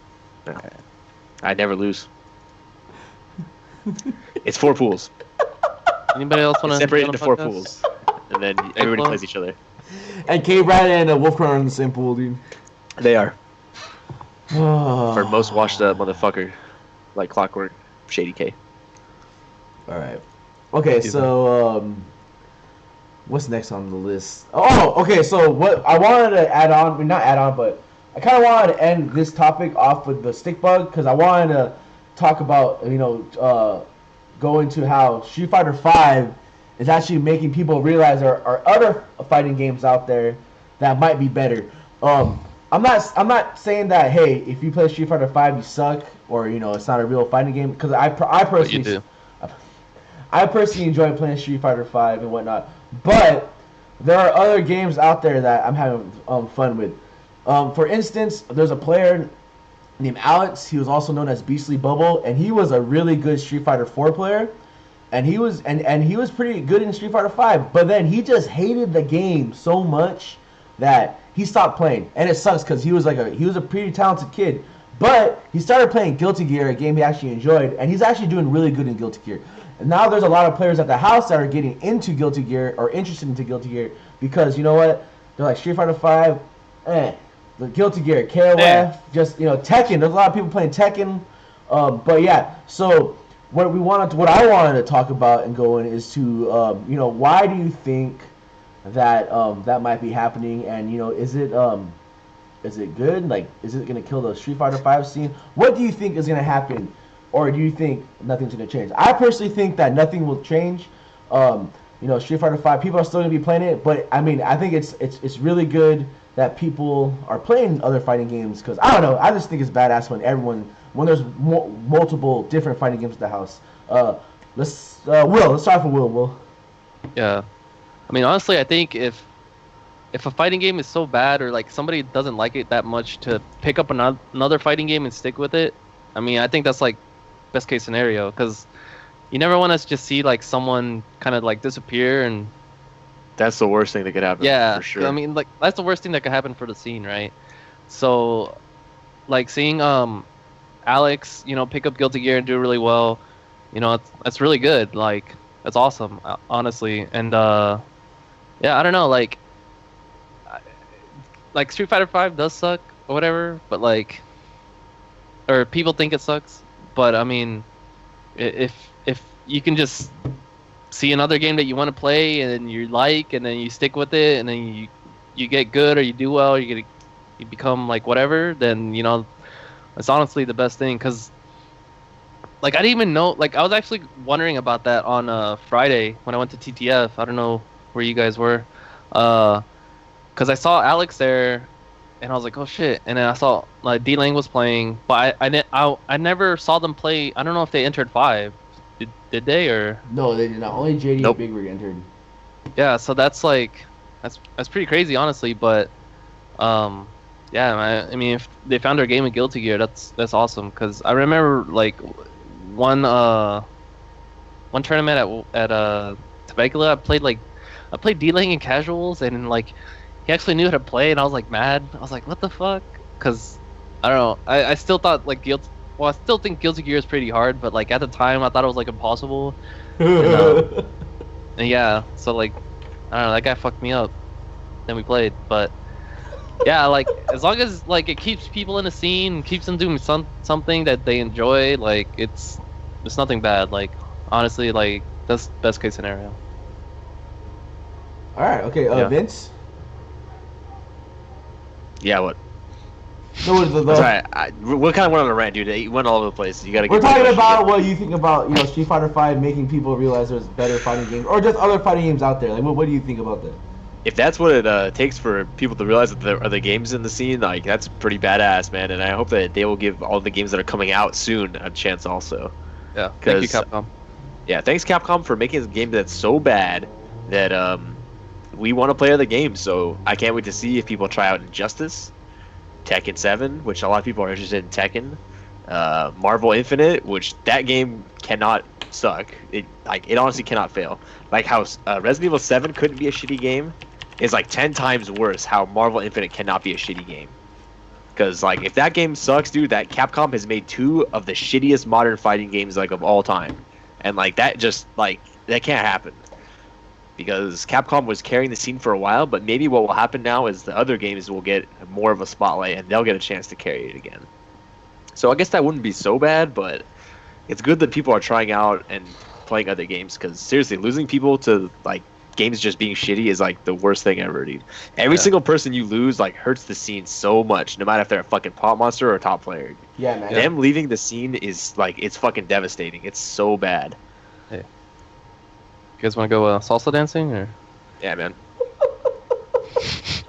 I never lose. It's 4 pools. Anybody else want It's to separated into 4 pools, and then everybody well. plays each other. And K-Brad and Wolfcrown are in the same pool, dude. They are Oh. for most washed up motherfucker, like clockwork, Shady K. All right. Okay, so what's next on the list? Oh, okay. So what I wanted to add on, I mean, not add on, but I kind of wanted to end this topic off with the stick bug because I wanted to talk about go into how Street Fighter V is actually making people realize there are other fighting games out there that might be better. I'm not saying that hey, if you play Street Fighter V you suck or it's not a real fighting game because I But you personally do. I personally enjoy playing Street Fighter V and whatnot, but there are other games out there that I'm having fun with. For instance, there's a player named Alex. He was also known as Beastly Bubble, and he was a really good Street Fighter 4 player, and he was he was pretty good in Street Fighter 5. But then he just hated the game so much that he stopped playing, and it sucks because he was a pretty talented kid. But he started playing Guilty Gear, a game he actually enjoyed, and he's actually doing really good in Guilty Gear. And now there's a lot of players at the house that are getting into Guilty Gear or interested into Guilty Gear because you know what? They're like Street Fighter 5, the Guilty Gear, KOF, just Tekken. There's a lot of people playing Tekken. But yeah, so what I wanted to talk about and go in is to why do you think that that might be happening, and is it good? Like, is it gonna kill the Street Fighter 5 scene? What do you think is gonna happen? Or do you think nothing's going to change? I personally think that nothing will change. Street Fighter 5, people are still gonna be playing it, but I mean, I think it's really good that people are playing other fighting games because I don't know, I just think it's badass when there's multiple different fighting games at the house. Let's start with Will. Yeah. I mean, honestly, I think if a fighting game is so bad or like somebody doesn't like it that much to pick up another fighting game and stick with it, I mean, I think that's like best case scenario because you never want to just see like someone kind of like disappear and That's the worst thing that could happen. yeah, for sure. I mean, like that's the worst thing that could happen for the scene, right? So, like seeing Alex, pick up Guilty Gear and do really well, that's really good. Like that's awesome, honestly. And yeah, I don't know, like Street Fighter 5 does suck or whatever, but like, or people think it sucks, but I mean, if you can just see another game that you want to play and you like, and then you stick with it, and then you get good or you do well, you become like whatever, then it's honestly the best thing. Cause like I didn't even know, like I was actually wondering about that on Friday when I went to TTF. I don't know where you guys were. Cause I saw Alex there, and I was like, oh shit. And then I saw like D-Lang was playing, but I never saw them play. I don't know if they entered 5. Did they or? No, they did not. Only JD Nope. and Big Rig entered. Yeah, so that's pretty crazy, honestly. But yeah, I mean, if they found their game of Guilty Gear, that's awesome. Cause I remember like one tournament at Temecula, I played D-Lang in casuals, and like he actually knew how to play, and I was like mad. I was like, what the fuck? Cause I don't know. I still thought like I still think Guilty Gear is pretty hard, but like at the time I thought it was like impossible. And yeah, so like I don't know, that guy fucked me up. Then we played, but yeah, like as long as like it keeps people in the scene, keeps them doing something that they enjoy, like it's nothing bad. Like honestly, like that's best case scenario. All right, okay, Yeah. Vince. Yeah, what? No, the, Sorry, we kind of went on a rant, dude. You went all over the place. You gotta. we're talking about what you think about Street Fighter 5 making people realize there's better fighting games, or just other fighting games out there. Like, what do you think about that? If that's what it takes for people to realize that there are other games in the scene, like that's pretty badass, man. And I hope that they will give all the games that are coming out soon a chance, also. Yeah, thank you, Capcom. Yeah, thanks Capcom for making a game that's so bad that we want to play other games. So I can't wait to see if people try out Injustice, Tekken 7, which a lot of people are interested in Tekken, Marvel Infinite, which that game cannot suck. It honestly cannot fail. Like how Resident Evil 7 couldn't be a shitty game, is like 10 times worse how Marvel Infinite cannot be a shitty game. Because like if that game sucks, dude, that Capcom has made 2 of the shittiest modern fighting games like of all time, and like that just like that can't happen. Because Capcom was carrying the scene for a while, but maybe what will happen now is the other games will get more of a spotlight and they'll get a chance to carry it again. So I guess that wouldn't be so bad, but it's good that people are trying out and playing other games, because seriously, losing people to like games just being shitty is like the worst thing ever, dude. Every single person you lose like hurts the scene so much, no matter if they're a fucking pop monster or a top player. Yeah, man. Them leaving the scene is like, it's fucking devastating. It's so bad. You guys want to go salsa dancing or? Yeah, man.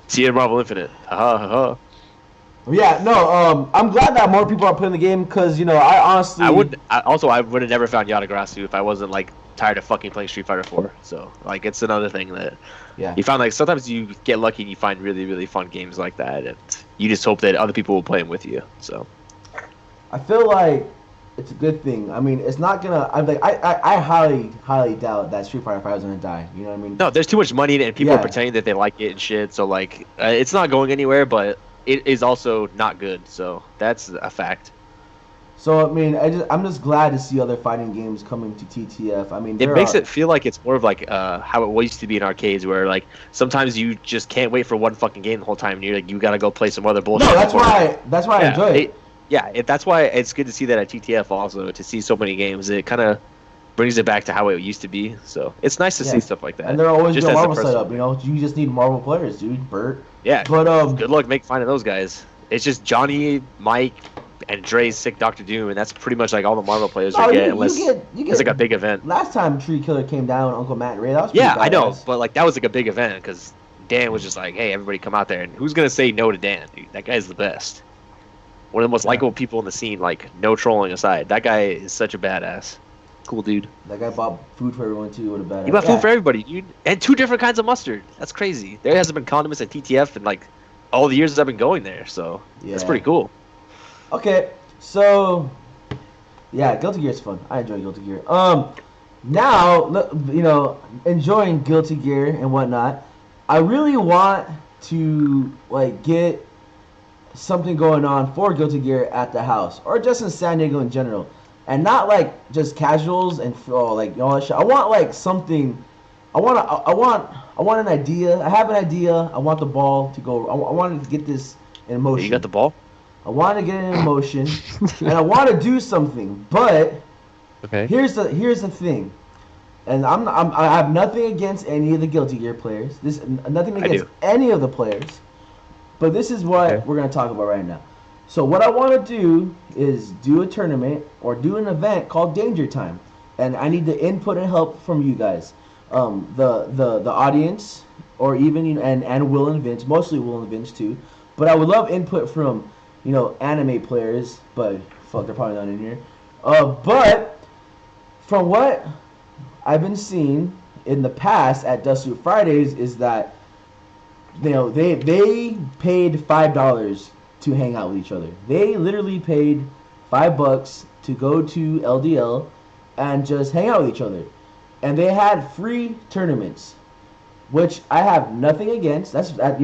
See you in Marvel Infinite. Ha ha ha. Yeah, no. I'm glad that more people are playing the game because I honestly. I would have never found Yatagrasu if I wasn't like tired of fucking playing Street Fighter 4. So like it's another thing that you found, like sometimes you get lucky and you find really, really fun games like that, and you just hope that other people will play them with you. So I feel like it's a good thing. I mean, it's not gonna. I highly doubt that Street Fighter 5 is gonna die. You know what I mean? no, there's too much money in it, and people are pretending that they like it and shit. So like, it's not going anywhere, but it is also not good. So that's a fact. So I mean, I'm just glad to see other fighting games coming to TTF. I mean, it makes it feel like it's more of like how it used to be in arcades, where like sometimes you just can't wait for one fucking game the whole time, and you're like, you gotta go play some other bullshit. No, that's why I enjoy it. That's why it's good to see that at TTF also, to see so many games. It kind of brings it back to how it used to be. So it's nice to see stuff like that. And they're always just a Marvel setup, You just need Marvel players, dude. Bert. Yeah. But good luck finding those guys. It's just Johnny, Mike, and Dre's sick Doctor Doom, and that's pretty much like all the Marvel players are getting, unless it's like a big event. Last time Tree Killer came down, Uncle Matt and Ray, that was pretty Yeah, badass. I know, but like that was like a big event because Dan was just like, "Hey, everybody, come out there!" And who's gonna say no to Dan? Dude, that guy's the best. One of the most likable people in the scene. Like, no trolling aside, that guy is such a badass. Cool dude. That guy bought food for everyone too. What a badass. He bought food for everybody, dude, and 2 different kinds of mustard. That's crazy. There hasn't been condiments at TTF in like all the years I've been going there, so that's pretty cool. Okay, so yeah, Guilty Gear is fun. I enjoy Guilty Gear. Now enjoying Guilty Gear and whatnot. I really want to like get something going on for Guilty Gear at the house, or just in San Diego in general, and not like just casuals and like all that shit. I want like something. I want an idea. I have an idea. I want the ball to go. I wanted to get this in motion. You got the ball? I want to get it in motion, and I want to do something. But here's the thing, and I have nothing against any of the Guilty Gear players. Nothing against any of the players. But this is what we're gonna talk about right now. So what I want to do is do a tournament or do an event called Danger Time, and I need the input and help from you guys, the audience, or even and Will and Vince, mostly Will and Vince too. But I would love input from anime players, but fuck, they're probably not in here. But from what I've been seeing in the past at Dust Fridays is that they paid $5 to hang out with each other. They literally paid $5 to go to LDL and just hang out with each other, and they had free tournaments, which I have nothing against. That's at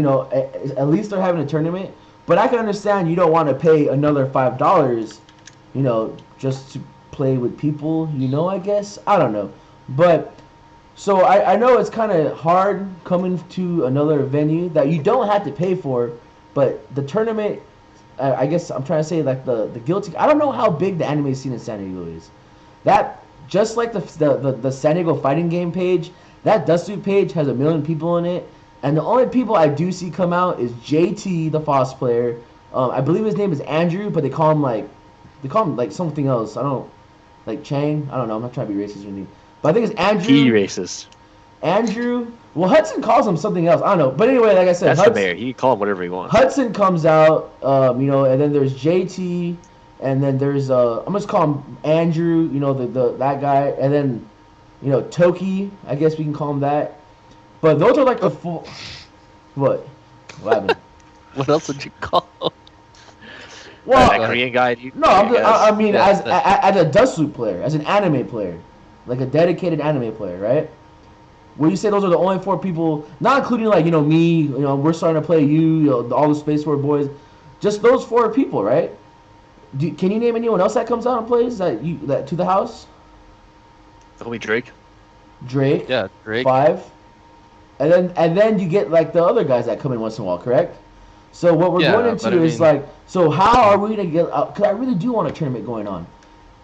least they're having a tournament. But I can understand you don't want to pay another $5, just to play with people. I guess I don't know, but. So I know it's kind of hard coming to another venue that you don't have to pay for, but the tournament, I guess I'm trying to say like the Guilty. I don't know how big the anime scene in San Diego is. That just like the San Diego fighting game page, that Dust page has 1 million people in it, and the only people I do see come out is JT, the Foss player. I believe his name is Andrew, but they call him like something else. I don't like Chang. I don't know. I'm not trying to be racist or anything. But I think it's Andrew. He racist. Andrew. Well, Hudson calls him something else. I don't know. But anyway, like I said, that's the mayor. He can call him whatever he wants. Hudson comes out, and then there's JT, and then there's I'm just call him Andrew. That guy, and then Toki. I guess we can call him that. But those are like the full. What happened? What else would you call him? Well, that Korean guy. I mean, as a Dust player, as an anime player. Like a dedicated anime player, right? Will you say those are the only 4 people, not including like me, we're starting to play all the Space Force boys, just those 4 people, right? Can you name anyone else that comes out and plays that to the house? Only Drake. Drake. Yeah, Drake. 5. And then you get like the other guys that come in once in a while, correct? So what we're going into is like, so how are we gonna get? Because I really do want a tournament going on.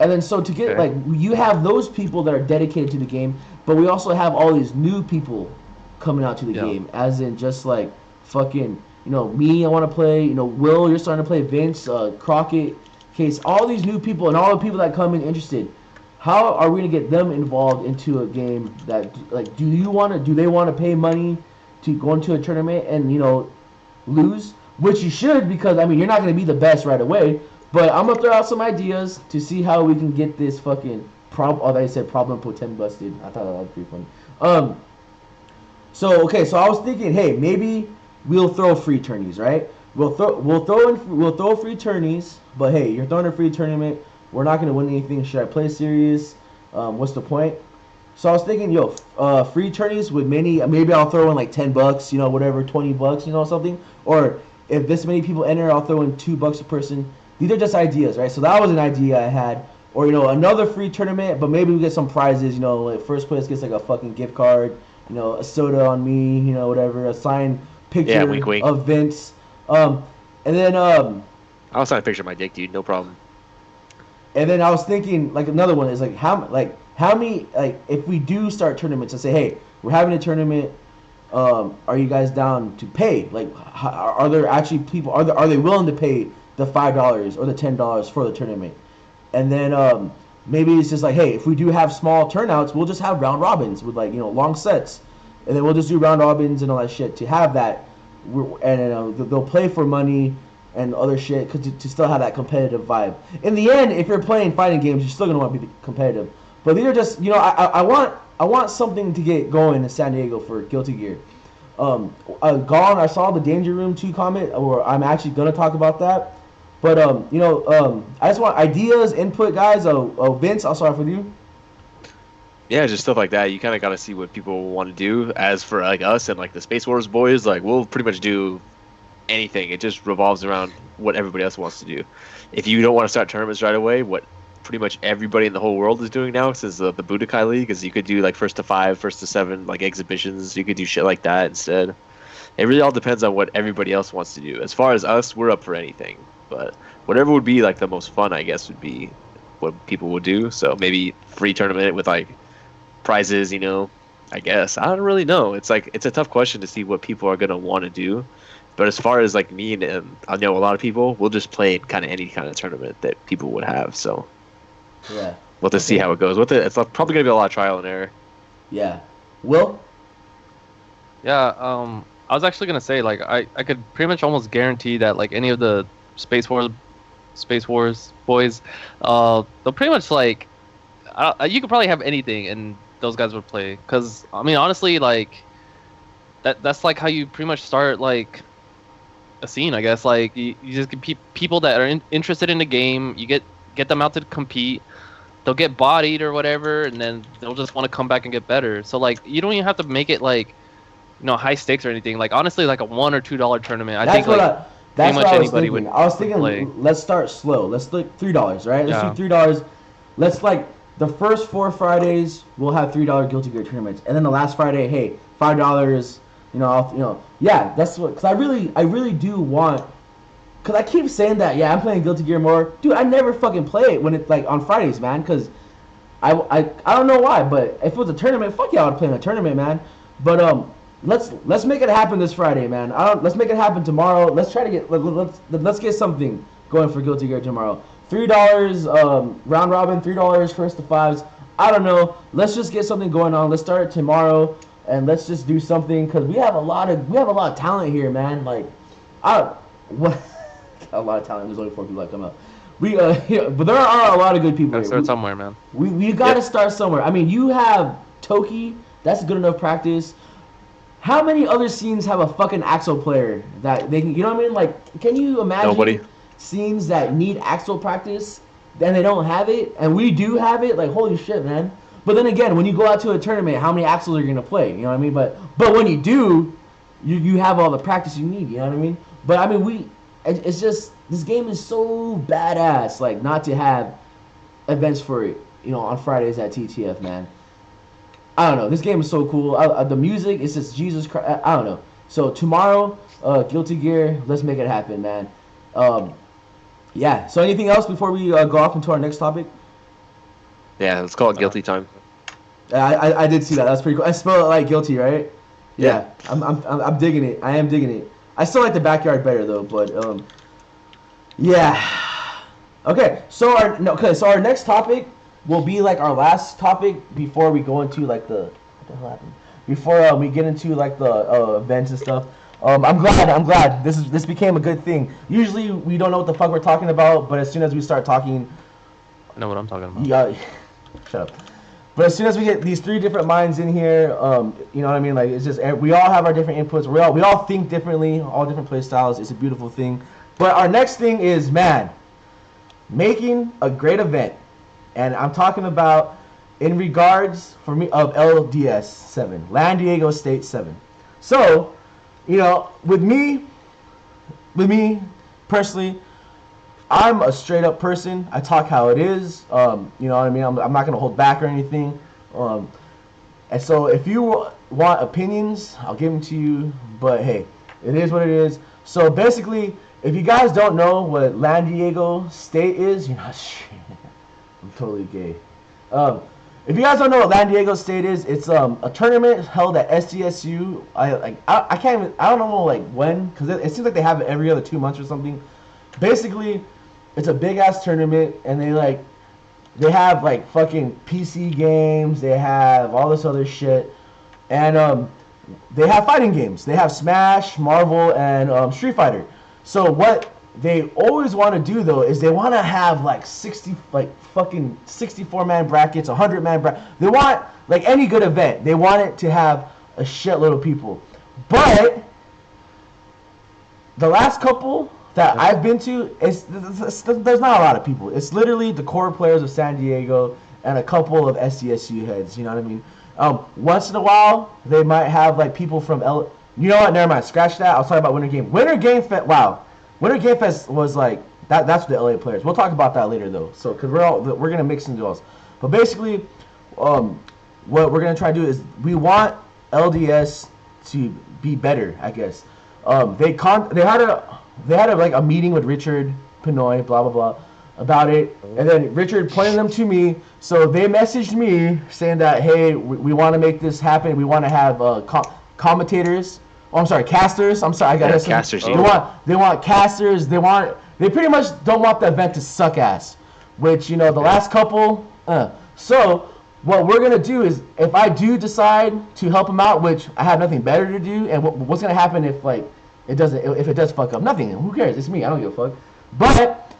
And then so to get like you have those people that are dedicated to the game, but we also have all these new people coming out to the game, as in just like fucking me, I want to play, Will, you're starting to play, Vince, Crockett, Case, all these new people and all the people that come in interested. How are we gonna get them involved into a game that like do they want to pay money to go into a tournament and lose? Which you should, because I mean you're not gonna be the best right away. But I'm gonna throw out some ideas to see how we can get this fucking problem potent busted. I thought that was pretty funny. So I was thinking, hey, maybe we'll throw free tourneys, right? We'll throw free tourneys, but hey, you're throwing a free tournament. We're not gonna win anything. Should I play serious? What's the point? So I was thinking, free tourneys with maybe I'll throw in like $10, whatever, $20, something. Or if this many people enter, I'll throw in $2 a person. These are just ideas, right? So that was an idea I had. Or, another free tournament, but maybe we get some prizes, like first place gets like a fucking gift card, a soda on me, whatever, a signed picture wink, wink. of Vince. And then I'll sign a picture of my dick, dude, no problem. And then I was thinking, like, another one is like how many, like, if we do start tournaments and say, hey, we're having a tournament, are you guys down to pay? Like, are there actually people, are they willing to pay the $5 or the $10 for the tournament. And then maybe it's just like, hey, if we do have small turnouts, we'll just have round robins with like, long sets. And then we'll just do round robins and all that shit to have that. And they'll play for money and other shit to still have that competitive vibe. In the end, if you're playing fighting games, you're still going to want to be competitive. But these are just, I want something to get going in San Diego for Guilty Gear. Gone, I saw the Danger Room 2 comment, or I'm actually going to talk about that. But, I just want ideas, input, guys. Vince, I'll start off with you. Yeah, just stuff like that. You kind of got to see what people want to do. As for like us and like the Space Wars boys, like we'll pretty much do anything. It just revolves around what everybody else wants to do. If you don't want to start tournaments right away, what pretty much everybody in the whole world is doing now is the Budokai League, is you could do like first to 5, first to 7, like exhibitions. You could do shit like that instead. It really all depends on what everybody else wants to do. As far as us, we're up for anything. But whatever would be like the most fun, I guess, would be what people would do. So maybe free tournament with like prizes, I guess. I don't really know. It's a tough question to see what people are going to want to do. But as far as like me and I know a lot of people, we'll just play kind of any kind of tournament that people would have. So yeah, we'll have to see how it goes. It's probably going to be a lot of trial and error. Yeah. Will? Yeah, I was actually gonna say, like, I could pretty much almost guarantee that like any of the Space Wars boys, they'll pretty much like, you could probably have anything and those guys would play. Cause I mean, honestly, like, that's like how you pretty much start like a scene, I guess. Like you just get people that are interested in the game. You get them out to compete. They'll get bodied or whatever, and then they'll just want to come back and get better. So like, you don't even have to make it like, high stakes or anything. Like honestly, like a $1 or $2 tournament. That's what I was thinking. Would I was thinking, play. Let's start slow. Let's look $3, right? Let's do $3. Let's like the first 4 Fridays we'll have $3 Guilty Gear tournaments, and then the last Friday, hey, $5. Yeah, that's what. Cause I really do want. Cause I keep saying that. Yeah, I'm playing Guilty Gear more, dude. I never fucking play it when it's like on Fridays, man. Cause I don't know why, but if it was a tournament, fuck yeah, I would play in a tournament, man. But let's make it happen this Friday, man. Let's make it happen tomorrow. Let's try to get let's get something going for Guilty Gear tomorrow. $3 round robin, $3 first to 5s. I don't know. Let's just get something going on. Let's start it tomorrow, and let's just do something because we have a lot of talent here, man. Like, a lot of talent. There's only 4 people that come out. But there are a lot of good people. Gotta start somewhere, man. We gotta start somewhere. I mean, you have Toki. That's good enough practice. How many other scenes have a fucking Axel player that they can? You know what I mean? Like, can you imagine? Nobody. Scenes that need Axel practice, then they don't have it, and we do have it. Like, holy shit, man! But then again, when you go out to a tournament, how many Axels are you gonna play? You know what I mean? But when you do, you have all the practice you need. You know what I mean? But I mean, it's just this game is so badass. Like, not to have events for it, on Fridays at TTF, man. I don't know. This game is so cool. The music is just Jesus Christ. I don't know. So tomorrow, Guilty Gear, let's make it happen, man. Yeah. So anything else before we go off into our next topic? Yeah, let's call it Guilty Time. I did see that. That's pretty cool. I spell it like guilty, right? Yeah. I'm digging it. I am digging it. I still like the backyard better though, but yeah. Okay. So our next topic will be like our last topic before we go into like what the hell happened? Before we get into like the events and stuff. I'm glad this became a good thing. Usually we don't know what the fuck we're talking about, but as soon as we start talking, I know what I'm talking about. Yeah, shut up. But as soon as we get these 3 different minds in here, you know what I mean? Like, it's just we all have our different inputs. We all think differently, all different play styles. It's a beautiful thing. But our next thing is, man, making a great event. And I'm talking about in regards for me of LDS 7, San Diego State 7. So, with me personally, I'm a straight up person. I talk how it is. You know what I mean? I'm not gonna hold back or anything. And so if you want opinions, I'll give them to you. But hey, it is what it is. So basically, if you guys don't know what San Diego State is, you're not sure. I'm totally gay. If you guys don't know what San Diego State is, it's a tournament held at SDSU. I don't know like when, because it seems like they have it every other 2 months or something. basically, it's a big ass tournament, and they have like fucking PC games, they have all this other shit, and they have fighting games. They have Smash, Marvel, and Street Fighter. So what they always want to do though is they want to have like 64-man brackets, 100-man brackets. They want like any good event. They want it to have a shitload of people. But the last couple that I've been to, there's not a lot of people. It's literally the core players of San Diego and a couple of SDSU heads. You know what I mean? Once in a while, they might have like people from You know what? Never mind. Scratch that. I was talking about Winter Game. Winter Game Fest. Wow, Winter Game Fest was like that. That's the LA players. We'll talk about that later though. So because we're gonna mix into those. But basically, what we're gonna try to do is we want LDS to be better. I guess. They had a meeting with Richard Pinoy, blah blah blah, about it, and then Richard pointed them to me. So they messaged me saying that, hey, we want to make this happen. We want to have commentators. Oh, I'm sorry, casters. I'm sorry, I got casters. They want casters. They pretty much don't want the event to suck ass, which the last couple. So what we're gonna do is, if I do decide to help them out, which I have nothing better to do, and what's gonna happen if it does fuck up? Nothing. Who cares? It's me. I don't give a fuck. But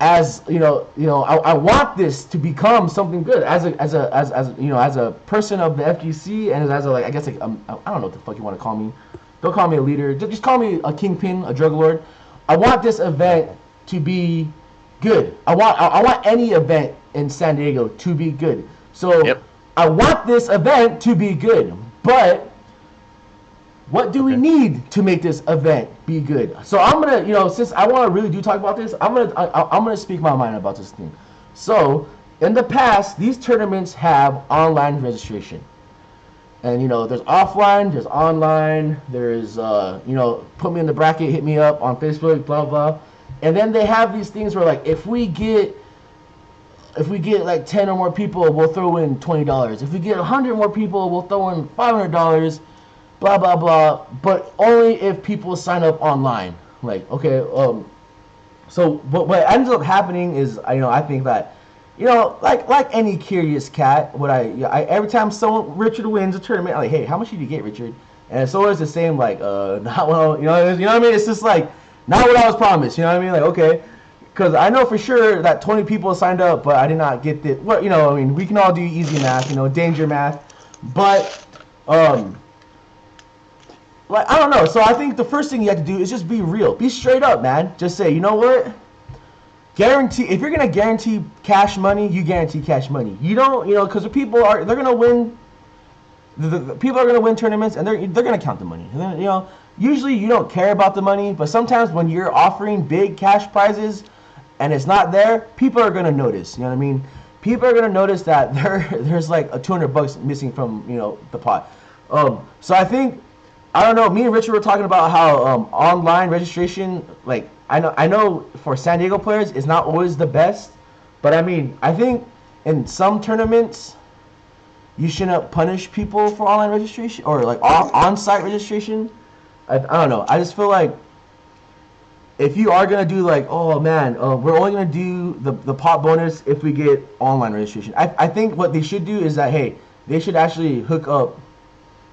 as I want this to become something good as a person of the FGC, and as I guess I don't know what the fuck you want to call me. Don't call me a leader. Just call me a kingpin, a drug lord. I want this event to be good. I want any event in San Diego to be good. So I want this event to be good, but what do we need to make this event be good? So I'm gonna, since I want to really talk about this, I'm gonna speak my mind about this thing. So in the past, these tournaments have online registration, and there's offline, there's online, there's put me in the bracket, hit me up on Facebook, blah blah, and then they have these things where like if we get like 10 or more people, we'll throw in $20. If we get 100 more people, we'll throw in $500. Blah blah blah, but only if people sign up online. Like, okay, so what ends up happening is, I think that, like any curious cat, I every time Richard wins a tournament, I'm like, hey, how much did you get, Richard? And it's always the same, like, not well, you know what I mean? It's just like, not what I was promised, you know what I mean? Like, okay, because I know for sure that 20 people signed up, but I did not get the, we can all do easy math, danger math, but, I don't know. So I think the first thing you have to do is just be real. Be straight up, man. Just say, you know what? Guarantee. If you're gonna guarantee cash money, you guarantee cash money. You don't, because the people they're gonna win. The people are gonna win tournaments, and they're gonna count the money. And then, usually you don't care about the money, but sometimes when you're offering big cash prizes, and it's not there, people are gonna notice. You know what I mean? People are gonna notice that there's like a $200 missing from the pot. So I think. I don't know. Me and Richard were talking about how online registration, like I know for San Diego players, is not always the best. But I mean, I think in some tournaments, you shouldn't punish people for online registration or like on-site registration. I don't know. I just feel like if you are gonna do like, oh man, we're only gonna do the pot bonus if we get online registration. I think what they should do is that, hey, they should actually hook up.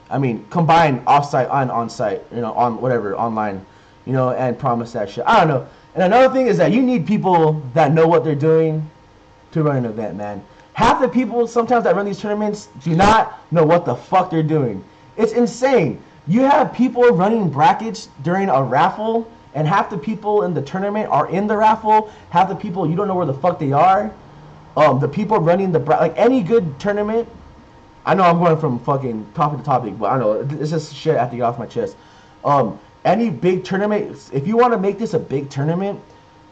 I mean, combine off-site and on-site, on whatever, online, and promise that shit. I don't know. And another thing is that you need people that know what they're doing to run an event, man. Half the people sometimes that run these tournaments do not know what the fuck they're doing. It's insane. You have people running brackets during a raffle, and half the people in the tournament are in the raffle. Half the people, you don't know where the fuck they are. The people running like any good tournament, I know I'm going from fucking topic to topic, but I know it's just shit I have to get off my chest. Any big tournament, if you want to make this a big tournament,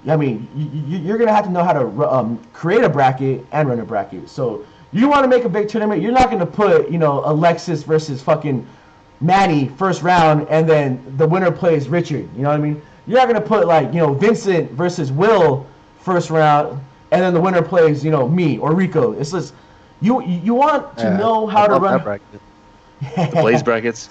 I mean, you're gonna have to know how to create a bracket and run a bracket. So you want to make a big tournament, you're not gonna put Alexis versus fucking Manny first round, and then the winner plays Richard. You know what I mean? You're not gonna put like Vincent versus Will first round, and then the winner plays me or Rico. It's just. You want to know how to run. The Blaze brackets.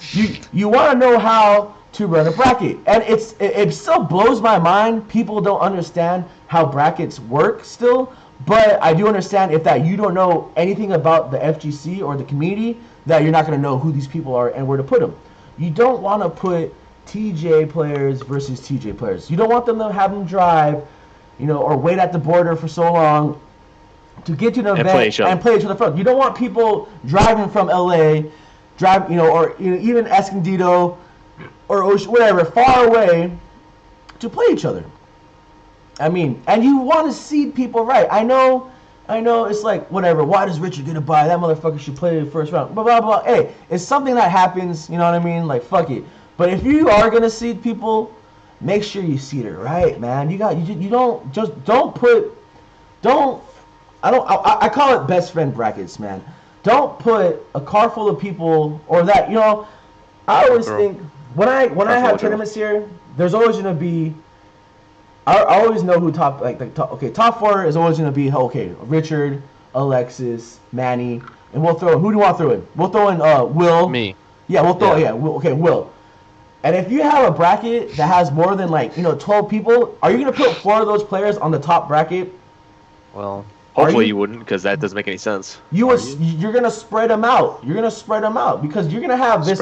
You want to know how to run a bracket, and it still blows my mind. People don't understand how brackets work still, but I do understand if that you don't know anything about the FGC or the community, that you're not going to know who these people are and where to put them. You don't want to put TJ players versus TJ players. You don't want them to have them drive, or wait at the border for so long to get to an event and play each other front. You don't want people driving from LA, or even Escondido or whatever, far away to play each other. I mean, and you want to seed people right. I know it's like, whatever, why does Richard get a bye? That motherfucker should play the first round. Blah, blah, blah. Hey, it's something that happens, you know what I mean? Like, fuck it. But if you are going to seed people, make sure you seed it right, man. I call it best friend brackets, man. Don't put a car full of people or that, I always think, when I have tournaments here, there's always going to be, I always know who top 4 is always going to be, Richard, Alexis, Manny, and who do you want to throw in? We'll throw in Will. Me. Yeah, we'll throw, Will. And if you have a bracket that has more than 12 people, are you going to put 4 of those players on the top bracket? Well, hopefully you wouldn't, because that doesn't make any sense. You're going to spread them out. You're going to spread them out because you're going to have this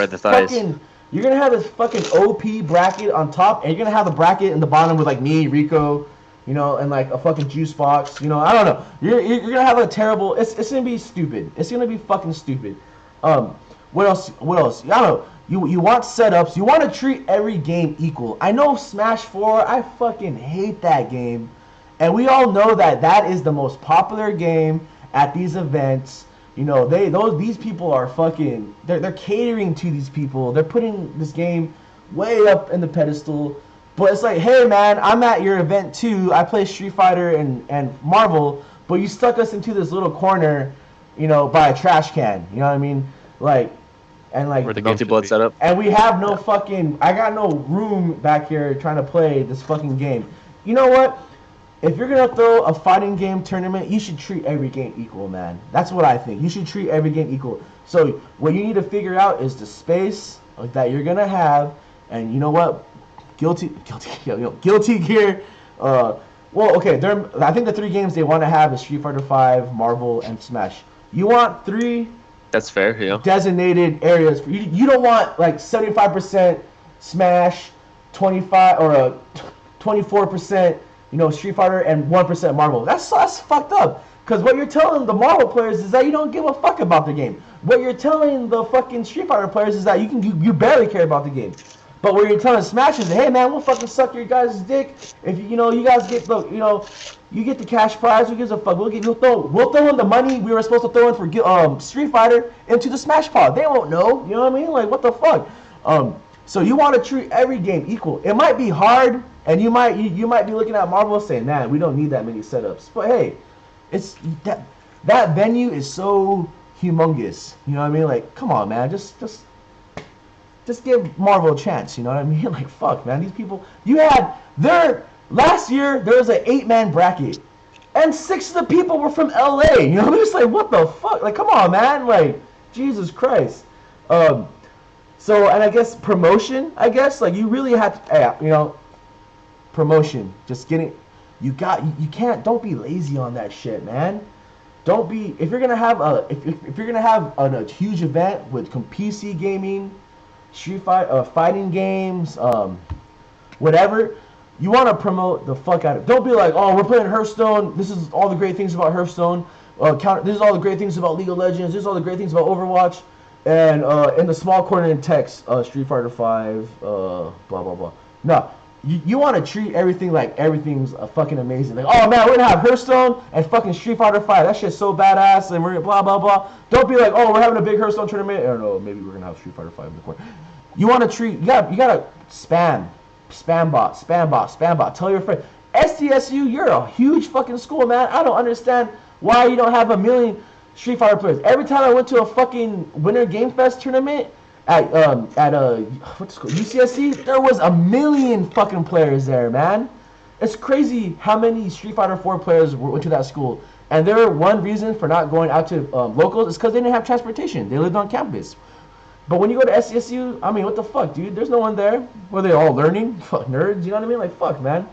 You're going to have this fucking OP bracket on top, and you're going to have the bracket in the bottom with, me, Rico, and, a fucking Juice Box. I don't know. You're going to have a terrible... It's going to be stupid. It's going to be fucking stupid. What else? I don't know. You want setups. You want to treat every game equal. I know Smash 4, I fucking hate that game. And we all know that is the most popular game at these events. These people are fucking, they're catering to these people. They're putting this game way up in the pedestal. But it's like, hey man, I'm at your event too. I play Street Fighter and Marvel, but you stuck us into this little corner, by a trash can. You know what I mean? Where the multi-blood setup. And we have no I got no room back here trying to play this fucking game. You know what? If you're going to throw a fighting game tournament, you should treat every game equal, man. That's what I think. You should treat every game equal. So what you need to figure out is the space that you're going to have. And you know what? Guilty Gear. I think the 3 games they want to have is Street Fighter 5, Marvel, and Smash. You want 3... That's fair, yeah. Designated areas. You don't want 75% Smash, 25 or 24%... Street Fighter and 1% Marvel. That's fucked up. Because what you're telling the Marvel players is that you don't give a fuck about the game. What you're telling the fucking Street Fighter players is that you barely care about the game. But what you're telling Smash is, hey man, we'll fucking suck your guys' dick if you guys get you get the cash prize. Who gives a fuck? We'll throw in the money we were supposed to throw in for Street Fighter into the Smash pod. They won't know. You know what I mean? What the fuck? So you want to treat every game equal. It might be hard. And you might be looking at Marvel saying, man, we don't need that many setups. But hey, it's that venue is so humongous. You know what I mean? Come on, man, just give Marvel a chance. You know what I mean? Fuck, man, these people. Last year there was an 8-man bracket, and 6 of the people were from LA. You know, I'm just what the fuck? Come on, man, Jesus Christ. So, and I guess promotion. I guess you really have to, promotion, just getting, you can't, be lazy on that shit, man. Don't be, if you're gonna have a huge event with PC gaming, Street Fighter, fighting games, whatever, you want to promote the fuck out of it. Don't be like, oh, we're playing Hearthstone, this is all the great things about Hearthstone, this is all the great things about League of Legends, this is all the great things about Overwatch, and in the small corner in text, Street Fighter 5, blah blah blah. No. You want to treat everything like everything's fucking amazing. Oh man, we're gonna have Hearthstone and fucking Street Fighter 5. That shit's so badass, and we're gonna blah blah blah. Don't be like, oh, we're having a big Hearthstone tournament. I don't know, maybe we're gonna have Street Fighter 5 in the corner. You want to treat, you gotta spam bot. Tell your friend, SDSU, you're a huge fucking school, man. I don't understand why you don't have a million Street Fighter players. Every time I went to a fucking Winter Game Fest tournament at what's it called, UCSC, there was 1 million fucking players there, man. It's crazy how many Street Fighter 4 players went to that school. And their one reason for not going out to locals is because they didn't have transportation. They lived on campus. But when you go to SCSU, I mean, what the fuck, dude? There's no one there. Were they all learning? Fuck nerds, you know what I mean? Like, fuck, man.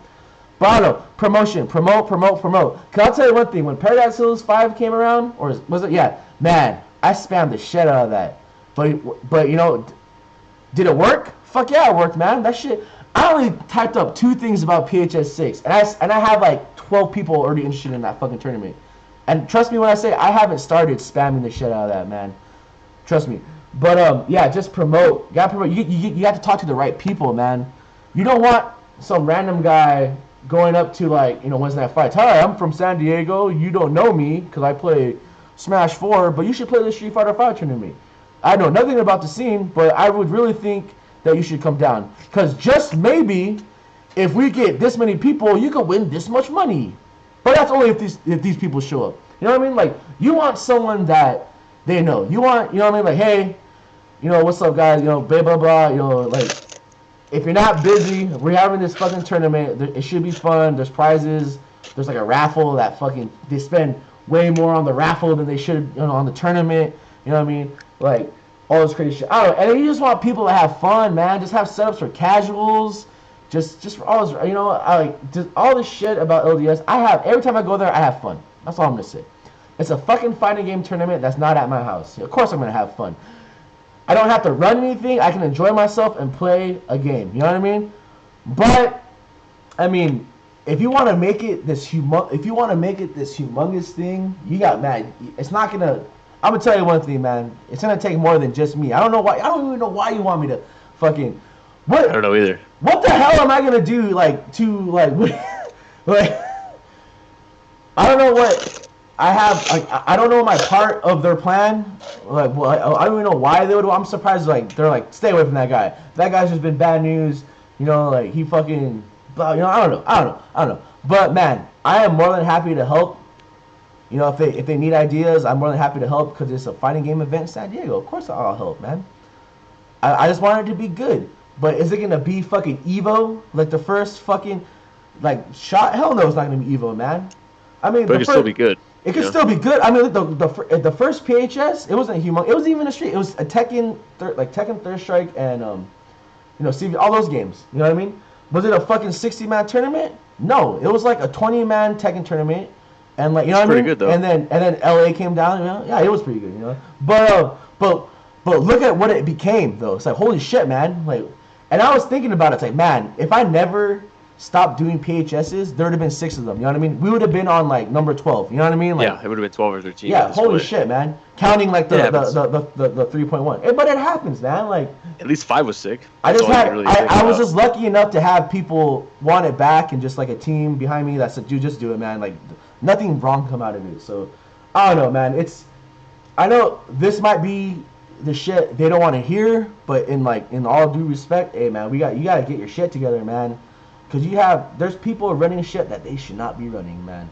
But I don't know. Promotion. Promote. Cause I'll tell you one thing. When Paradise Hills 5 came around, or was it? Yeah. Man, I spammed the shit out of that. But you know, did it work? Fuck yeah, it worked, man. That shit. I only typed up 2 things about PHS 6. And I have like 12 people already interested in that fucking tournament. And trust me when I say I haven't started spamming the shit out of that, man. Trust me. But yeah, just promote. You gotta promote. You have to talk to the right people, man. You don't want some random guy going up to, like, you know, Wednesday Night Fights. Hi, I'm from San Diego. You don't know me because I play Smash 4, but you should play the Street Fighter 5 tournament. I know nothing about the scene, but I would really think that you should come down. Because just maybe, if we get this many people, you could win this much money. But that's only if these people show up. You know what I mean? Like, you want someone that they know. You want, you know what I mean? Like, hey, you know, what's up, guys? You know, blah, blah, blah. You know, like, if you're not busy, we're having this fucking tournament. It should be fun. There's prizes. There's like a raffle that fucking, they spend way more on the raffle than they should, you know, on the tournament. You know what I mean? Like, all this crazy shit. I don't know. And then you just want people to have fun, man. Just have setups for casuals. Just for all this, you know, I like, just all this shit about LDS. Every time I go there, I have fun. That's all I'm going to say. It's a fucking fighting game tournament that's not at my house. Of course I'm going to have fun. I don't have to run anything. I can enjoy myself and play a game. You know what I mean? But, I mean, if you want to make it this humongous thing, you got mad. It's not going to, I'm going to tell you one thing, man. It's going to take more than just me. I don't even know why you want me to fucking, what? I don't know either. What the hell am I going to do, like, I don't know what I have. I don't know my part of their plan. Like, well, I don't even know why they would. I'm surprised. Like, they're like, stay away from that guy. That guy's just been bad news. You know, like, he fucking. You know, I don't know. But man, I am more than happy to help. You know, if they need ideas, I'm more than happy to help because it's a fighting game event in San Diego. Of course, I'll help, man. I just want it to be good. But is it gonna be fucking Evo like the first fucking like shot? Hell no, it's not gonna be Evo, man. I mean, but it could still be good. It could still be good. I mean, the first PHS, it wasn't humongous. It wasn't even a street. It was a Tekken Third Strike, and you know, CV, all those games. You know what I mean? Was it a fucking 60-man tournament? No, it was like a 20-man Tekken tournament, and like, you know what I mean? Pretty good though. And then LA came down. You know, yeah, it was pretty good. You know, but look at what it became though. It's like, holy shit, man. Like, and I was thinking about it. It's like, man, if I never stopped doing PHSs, there would have been 6 of them. You know what I mean? We would have been on like number 12. You know what I mean? Like, yeah, it would have been 12 or 13. Yeah, holy shit, man. Counting like the 3.1. But it happens, man. Like, at least 5 was sick. I was just lucky enough to have people want it back and just like a team behind me that said, dude, just do it, man. Like, nothing wrong come out of it. So, I don't know, man. I know this might be the shit they don't want to hear, but in all due respect, hey, man, you gotta get your shit together, man. Because there's people running shit that they should not be running, man.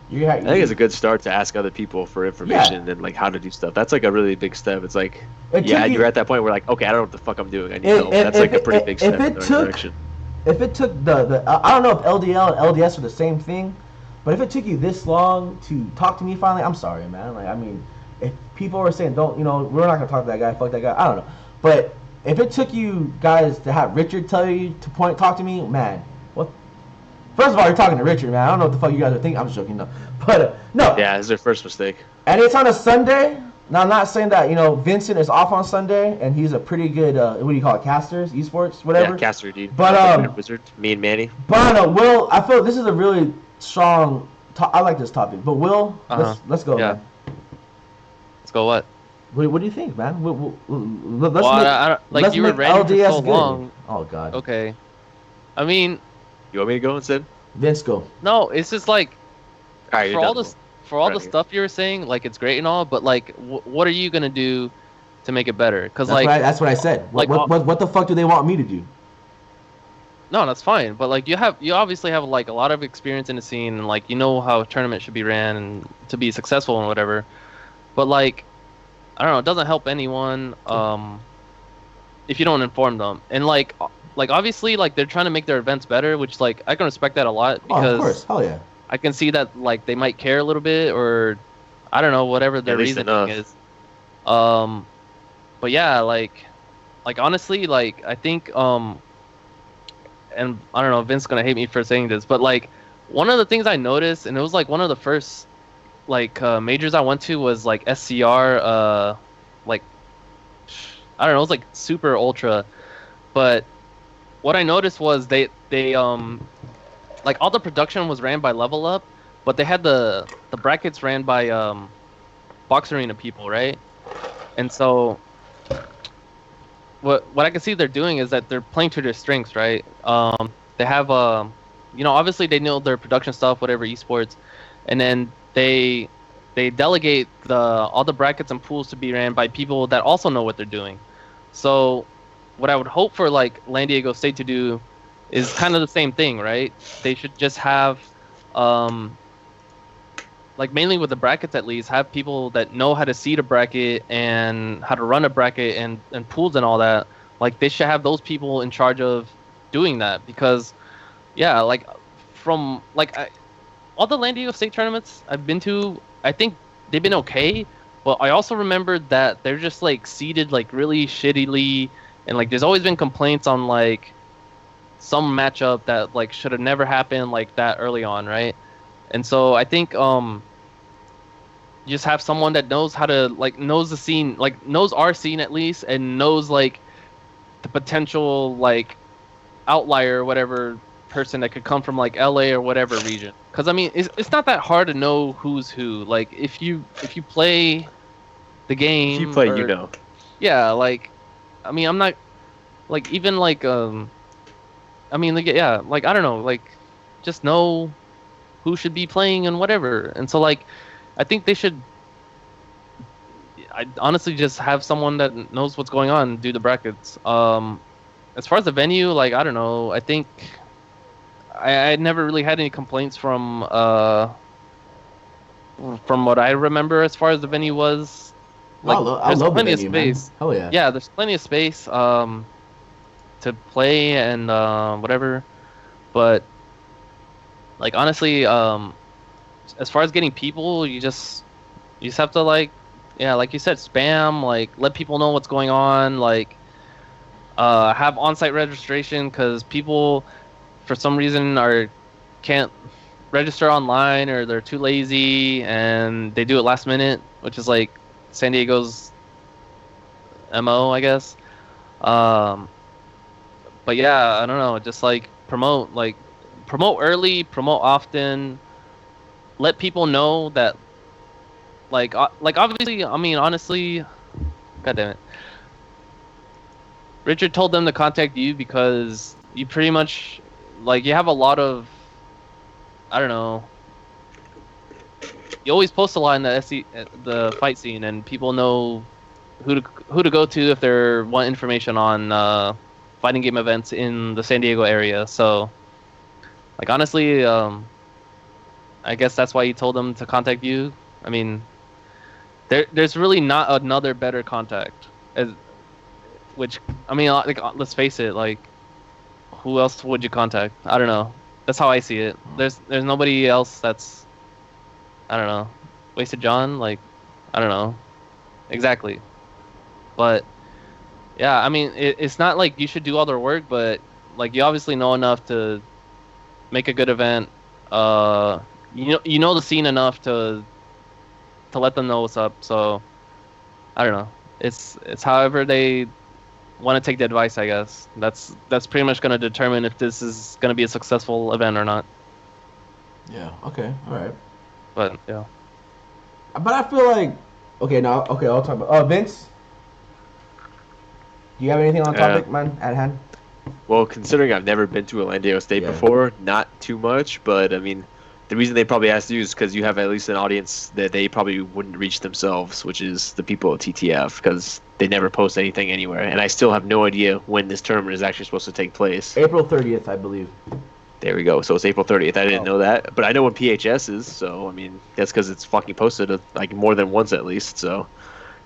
I think it's a good start to ask other people for information and like how to do stuff. That's like a really big step. It's like, you're at that point where like, okay, I don't know what the fuck I'm doing. I need help. That's like a pretty big step in the right direction. If it took I don't know if LDL and LDS are the same thing, but if it took you this long to talk to me finally, I'm sorry, man. Like, I mean, if people were saying, don't, you know, we're not gonna talk to that guy, fuck that guy, I don't know. But if it took you guys to have Richard tell you to talk to me, man. First of all, you're talking to Richard, man. I don't know what the fuck you guys are thinking. I'm just joking, though. But, no. Yeah, it's their first mistake. And it's on a Sunday. Now, I'm not saying that, you know, Vincent is off on Sunday, and he's a pretty good, what do you call it, casters, esports, whatever? Yeah, caster, dude. But, Wizard, me and Manny. But, Will, I feel this is a really strong, I like this topic. But, Will, let's go, man. Let's go what? What do you think, man? Let's you were ranting for so long. Oh, God. Okay. I mean... You want me to go instead? Vince, go. No, it's just like for all the stuff you were saying, like it's great and all, but like, what are you gonna do to make it better? Because that's what I said. What the fuck do they want me to do? No, that's fine. But like, you obviously have like a lot of experience in the scene, and like you know how a tournament should be ran and to be successful and whatever. But like, I don't know, it doesn't help anyone if you don't inform them. And like obviously like they're trying to make their events better, which like I can respect that a lot because of course, hell yeah. I can see that like they might care a little bit, or I don't know, whatever their reasoning is. but yeah, like honestly, like I think and I don't know, Vince's gonna hate me for saying this, but like one of the things I noticed, and it was like one of the first like majors I went to was like SCR, like I don't know, it was like super ultra, but what I noticed was they like all the production was ran by Level Up, but they had the brackets ran by Box Arena people, right? And so what I can see they're doing is that they're playing to their strengths, right? They have you know, obviously they know their production stuff, whatever esports, and then they delegate all the brackets and pools to be ran by people that also know what they're doing. So what I would hope for like San Diego State to do is kind of the same thing, right? They should just have like mainly with the brackets at least, have people that know how to seed a bracket and how to run a bracket and pools and all that. Like they should have those people in charge of doing that because, yeah, like from like all the San Diego State tournaments I've been to, I think they've been okay. But I also remembered that they're just like seeded like really shittily, and like there's always been complaints on like some matchup that like should have never happened like that early on, right? And so I think you just have someone that knows how to like knows the scene, like knows our scene at least, and knows like the potential like outlier or whatever person that could come from like LA or whatever region. Because I mean, it's not that hard to know who's who. Like if you play the game, If you play, you know. Yeah, like I mean, I'm not like even like I mean, like, yeah, like I don't know, like just know who should be playing and whatever. And so like I think they should I honestly just have someone that knows what's going on do the brackets. As far as the venue, like I don't know, I think I never really had any complaints from what I remember as far as the venue was. Like I love plenty the venue, of space. Man. Hell yeah. Yeah, there's plenty of space to play and whatever. But like honestly, as far as getting people, you just have to like, yeah, like you said, spam, like let people know what's going on, like have on-site registration because people for some reason can't register online or they're too lazy and they do it last minute, which is like San Diego's MO, I guess. But yeah, I don't know, just like promote early, promote often, let people know that like obviously, I mean honestly, god damn it, Richard told them to contact you because you pretty much like you have a lot of, I don't know, you always post a lot in the fight scene and people know who to go to if they want information on fighting game events in the San Diego area. So like honestly, I guess that's why you told them to contact you. I mean, there's really not another better contact. Which I mean, like let's face it, like who else would you contact? I don't know. That's how I see it. There's nobody else that's, I don't know, Wasted John. Like I don't know exactly, but yeah, I mean it's not like you should do all their work, but like you obviously know enough to make a good event. You know the scene enough to let them know what's up. So I don't know. It's however they want to take the advice, I guess. That's pretty much going to determine if this is going to be a successful event or not. Yeah. Okay. All right. But yeah. But I feel like I'll talk about. Vince, do you have anything on topic, man, at hand? Well, considering I've never been to San Diego State before, not too much. But I mean, the reason they probably asked you is because you have at least an audience that they probably wouldn't reach themselves, which is the people at TTF, because they never post anything anywhere. And I still have no idea when this tournament is actually supposed to take place. April 30th, I believe. There we go. So it's April 30th. I didn't know that. But I know when PHS is, so, I mean, that's because it's fucking posted like more than once at least. So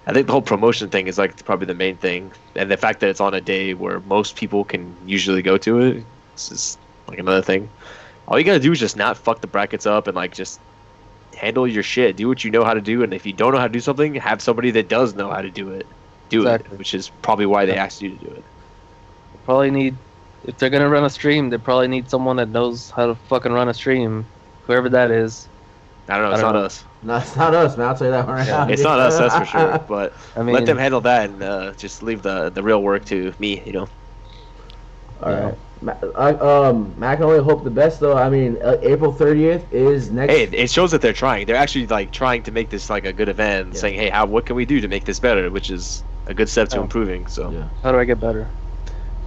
I think the whole promotion thing is like probably the main thing. And the fact that it's on a day where most people can usually go to it, it's just like another thing. All you gotta do is just not fuck the brackets up and like just handle your shit. Do what you know how to do, and if you don't know how to do something, have somebody that does know how to do it. do Exactly. it, which is probably why they asked you to do it. Probably need, if they're gonna run a stream, they probably need someone that knows how to fucking run a stream, whoever that is. I don't know. I It's don't not know. us. No, it's not us, man. I'll tell you that right now. It's not us, that's for sure. But I mean, let them handle that and just leave the real work to me. You know. All right. I can only hope the best, though. I mean, April 30th is next. Hey, it shows that they're trying. They're actually like trying to make this like a good event, and saying, "Hey, what can we do to make this better?" Which is a good step to improving. So, Yeah. how do I get better?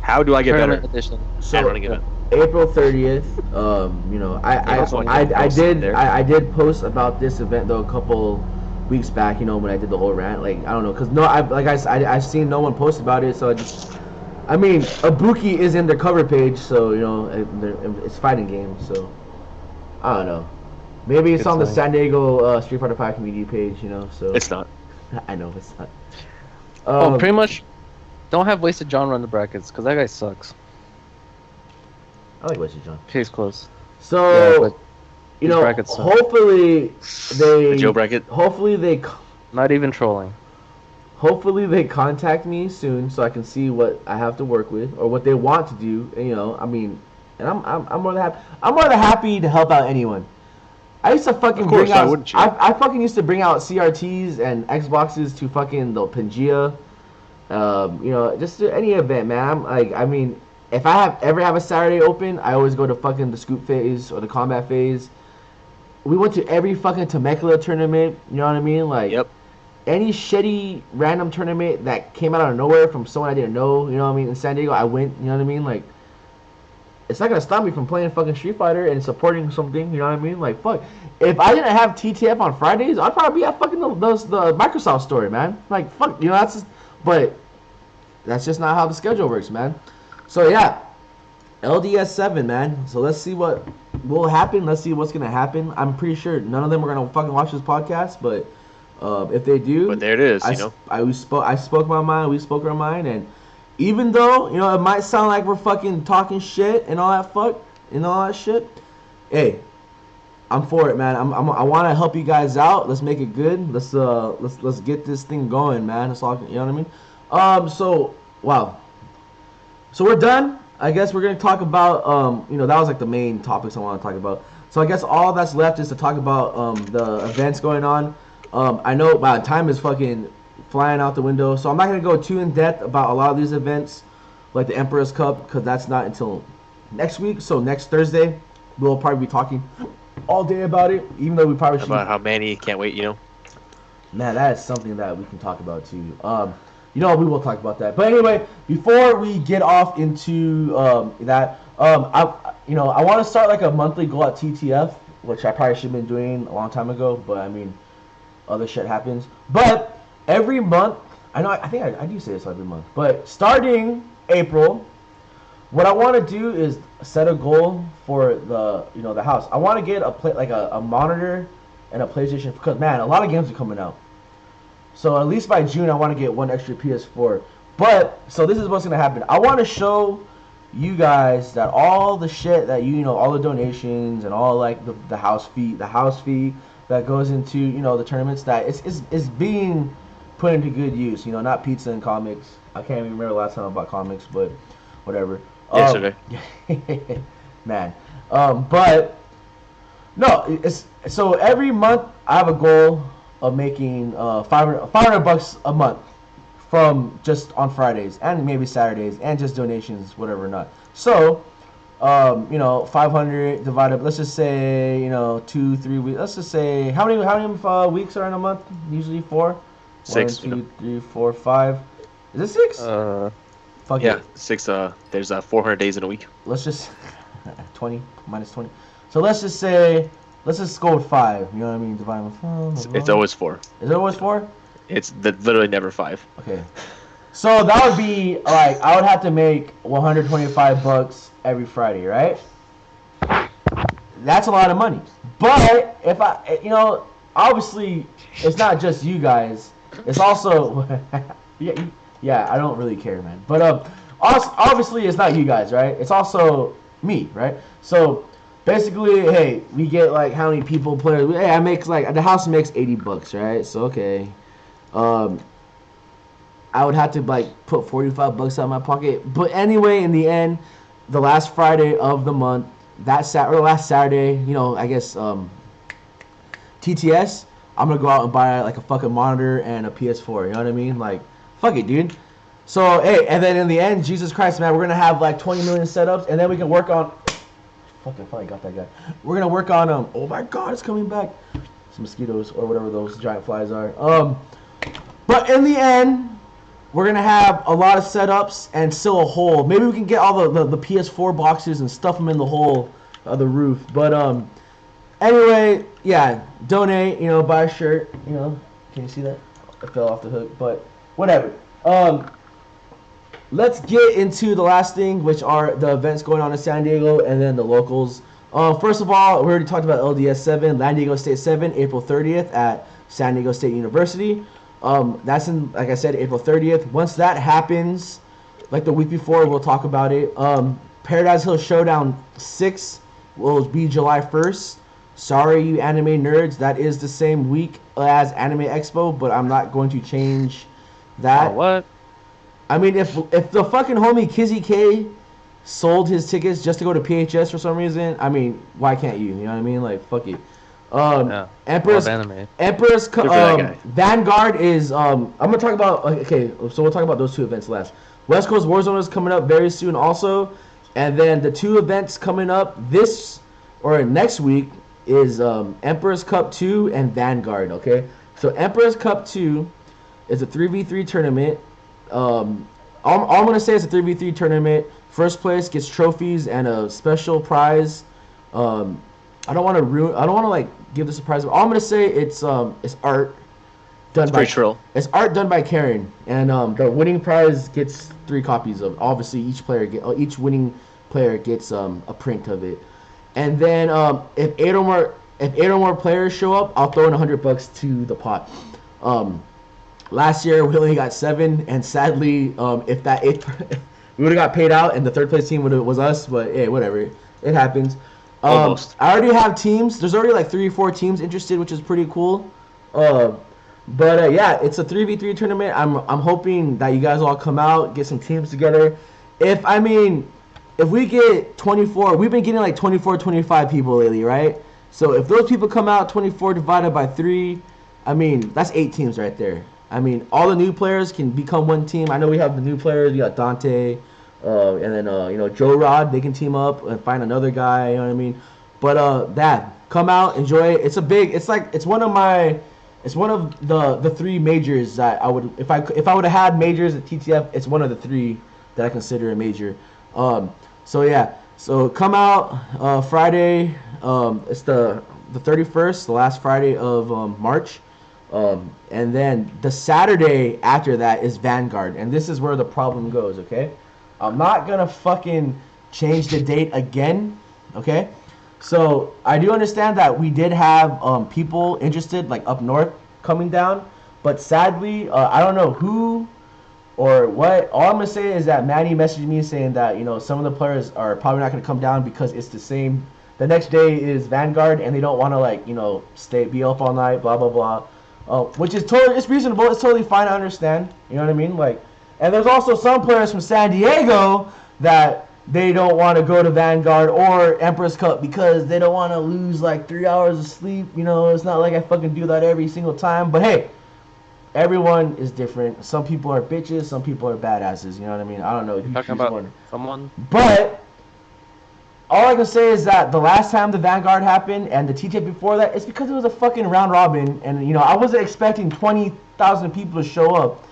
how do I get Tournament better edition. at running event? April 30th. You know, I did post about this event though a couple weeks back. You know, when I did the whole rant. Like I don't know, cause no, I've seen no one post about it, so I mean, Ibuki is in their cover page, so you know it's fighting game. So I don't know. Maybe it's Good on the sign. San Diego Street Fighter 5 community page. You know, so It's not. I know it's not. Pretty much. Don't have Wasted John run the brackets, because that guy sucks. I like Wesley John. Case close. So Yeah, but you his know, brackets suck. hopefully The Joe bracket. hopefully they Not even trolling. hopefully they contact me soon so I can see what I have to work with or what they want to do. And, you know, I mean, and I'm more than happy. I'm more than happy to help out anyone. I used to fucking Of course, bring why out. wouldn't you? I fucking used to bring out CRTs and Xboxes to fucking the Pangea. You know, just to any event, man. I'm like, I mean, if I ever have a Saturday open, I always go to fucking the scoop phase or the combat phase. We went to every fucking Temecula tournament. You know what I mean? Like, Yep. any shitty random tournament that came out of nowhere from someone I didn't know, you know what I mean, in San Diego, I went, you know what I mean? Like, it's not gonna stop me from playing fucking Street Fighter and supporting something, you know what I mean? Like, fuck. If I didn't have TTF on Fridays, I'd probably be at fucking the Microsoft store, man. Like, fuck, you know, but that's just not how the schedule works, man. So, yeah, LDS 7, man. So, let's see what will happen. Let's see what's gonna happen. I'm pretty sure none of them are gonna fucking watch this podcast, but if they do, But there it is. You know. I spoke my mind. We spoke our mind, and even though you know it might sound like we're fucking talking shit and all that shit, hey, I'm for it, man. I want to help you guys out. Let's make it good. Let's get this thing going, man. That's all. You know what I mean? So wow. So we're done. I guess we're gonna talk about you know, that was like the main topics I want to talk about. So I guess all that's left is to talk about the events going on. I know, wow, time is fucking flying out the window, so I'm not gonna go too in depth about a lot of these events, like the Emperor's Cup, because that's not until next week. So next Thursday, we'll probably be talking all day about it, even though we probably should. About how Manny can't wait. You know. Man, that is something that we can talk about too. You know, we will talk about that. But anyway, before we get off into that, I want to start like a monthly goal at TTF, which I probably should have been doing a long time ago. But I mean, other shit happens. But every month, I think I do say this every month. But starting April, what I want to do is set a goal for the house. I want to get a monitor and a PlayStation, because man, a lot of games are coming out. So at least by June, I want to get one extra PS4. But so this is what's gonna happen. I want to show you guys that all the shit that all the donations and all like the house fee that goes into the tournaments, that is being put into good use. Not pizza and comics. I can't even remember the last time I bought comics, but whatever. Yesterday. Man. But no, it's so every month I have a goal of making $500 a month from just on Fridays and maybe Saturdays and just donations, whatever or not. So 500 divided, let's just say 2-3 weeks. Let's just say how many weeks are in a month? Usually 4. 6. 1, 2, 3, 4, 5. Is it 6? Fuck Yeah, it. 6. There's 400 days in a week. Let's just 20 minus 20. So let's just go with 5. You know what I mean? Divide by 5. It's always 4. Is it always 4? It's literally never 5. Okay. So that would be like I would have to make $125 every Friday, right? That's a lot of money. But if obviously it's not just you guys. It's also yeah, I don't really care, man. But obviously it's not you guys, right? It's also me, right? So basically, hey, we get like how many people play. Hey, I make like the house makes $80, right? So okay. I would have to like put $45 out of my pocket. But anyway, in the end, the last Friday of the month, or last Saturday, I guess TTS, I'm gonna go out and buy like a fucking monitor and a PS4. You know what I mean? Like, fuck it, dude. So hey, and then in the end, Jesus Christ, man, we're gonna have like 20 million setups, and then we can work on. Fucking finally got that guy. We're gonna work on oh my God, it's coming back. Some mosquitoes or whatever those giant flies are. But in the end, we're gonna have a lot of setups and still a hole. Maybe we can get all the PS4 boxes and stuff them in the hole of the roof. But anyway, yeah, donate. Buy a shirt. Can you see that? I fell off the hook, but whatever. Let's get into the last thing, which are the events going on in San Diego and then the locals. First of all, we already talked about LDS 7, San Diego State 7, April 30th at San Diego State University. That's in, like I said, April 30th. Once that happens, like the week before, we'll talk about it. Paradise Hill Showdown 6 will be July 1st. Sorry, you anime nerds, that is the same week as Anime Expo, but I'm not going to change that. Oh, what? I mean, if the fucking homie Kizzy K sold his tickets just to go to PHS for some reason, I mean, why can't you? You know what I mean? Like, fuck it. Yeah. Empress Vanguard is I'm gonna talk about, okay, so we'll talk about those two events last. West Coast Warzone is coming up very soon also, and then the two events coming up this or next week is Emperor's Cup 2 and Vanguard. Okay, so Emperor's Cup 2 is a 3v3 tournament. All I'm gonna say is a 3v3 tournament. First place gets trophies and a special prize. I don't want to like give the surprise. All I'm gonna say it's art done by Trill. It's art done by Karen, and the winning prize gets 3 copies of it. Obviously, each winning player gets a print of it, and then if 8 or more players show up, I'll throw in $100 to the pot. Last year we only got 7, and sadly, if that 8th we would have got paid out, and the third place team was us. But hey, whatever, it happens. Almost. I already have teams. There's already like 3 or 4 teams interested, which is pretty cool. But yeah, it's a 3v3 tournament. I'm hoping that you guys all come out, get some teams together. If we get 24, we've been getting like 24, 25 people lately, right? So if those people come out, 24 divided by 3, that's 8 teams right there. All the new players can become one team. I know we have the new players. You got Dante, and then Joe Rod. They can team up and find another guy. You know what I mean? But Dad, come out, enjoy it. It's one of the 3 majors that I would, if I would have had majors at TTF, it's one of the 3 that I consider a major. So yeah, so come out Friday. It's the 31st, the last Friday of March. And then the Saturday after that is Vanguard, and this is where the problem goes, okay? I'm not gonna fucking change the date again, okay? So I do understand that we did have people interested, like up north, coming down, but sadly, I don't know who or what. All I'm gonna say is that Manny messaged me saying that some of the players are probably not gonna come down because it's the same. The next day is Vanguard, and they don't want to be up all night, blah blah blah. Which is it's reasonable. It's totally fine. I understand. You know what I mean? And there's also some players from San Diego that they don't want to go to Vanguard or Empress Cup because they don't want to lose like 3 hours of sleep. It's not like I fucking do that every single time. But hey, everyone is different. Some people are bitches. Some people are badasses. You know what I mean? I don't know. You're talking about someone. But all I can say is that the last time the Vanguard happened and the TTF before that, it's because it was a fucking round robin, and I wasn't expecting 20,000 people to show up.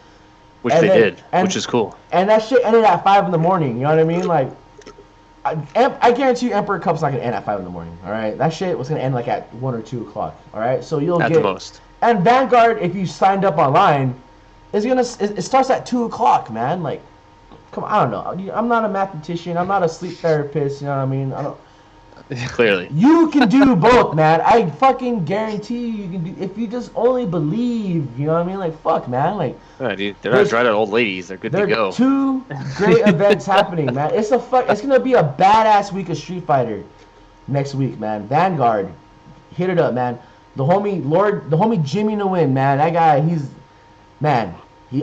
Which they did, which is cool. And that shit ended at 5 in the morning. You know what I mean? Like, I guarantee you, Emperor Cup's not gonna end at 5 in the morning. All right, that shit was gonna end like at 1 or 2 o'clock. All right, so you'll at get the most. And Vanguard, if you signed up online, it starts at 2 o'clock, man. Like, come on, I don't know. I'm not a mathematician. I'm not a sleep therapist. You know what I mean? I don't. Clearly. You can do both, man. I fucking guarantee you can do. If you just only believe, you know what I mean? Like, fuck, man. Like, yeah, dude, they're not dry out old ladies. They're good to go. 2 great events happening, man. It's gonna be a badass week of Street Fighter next week, man. Vanguard, hit it up, man. The homie Jimmy to win, man. That guy, man.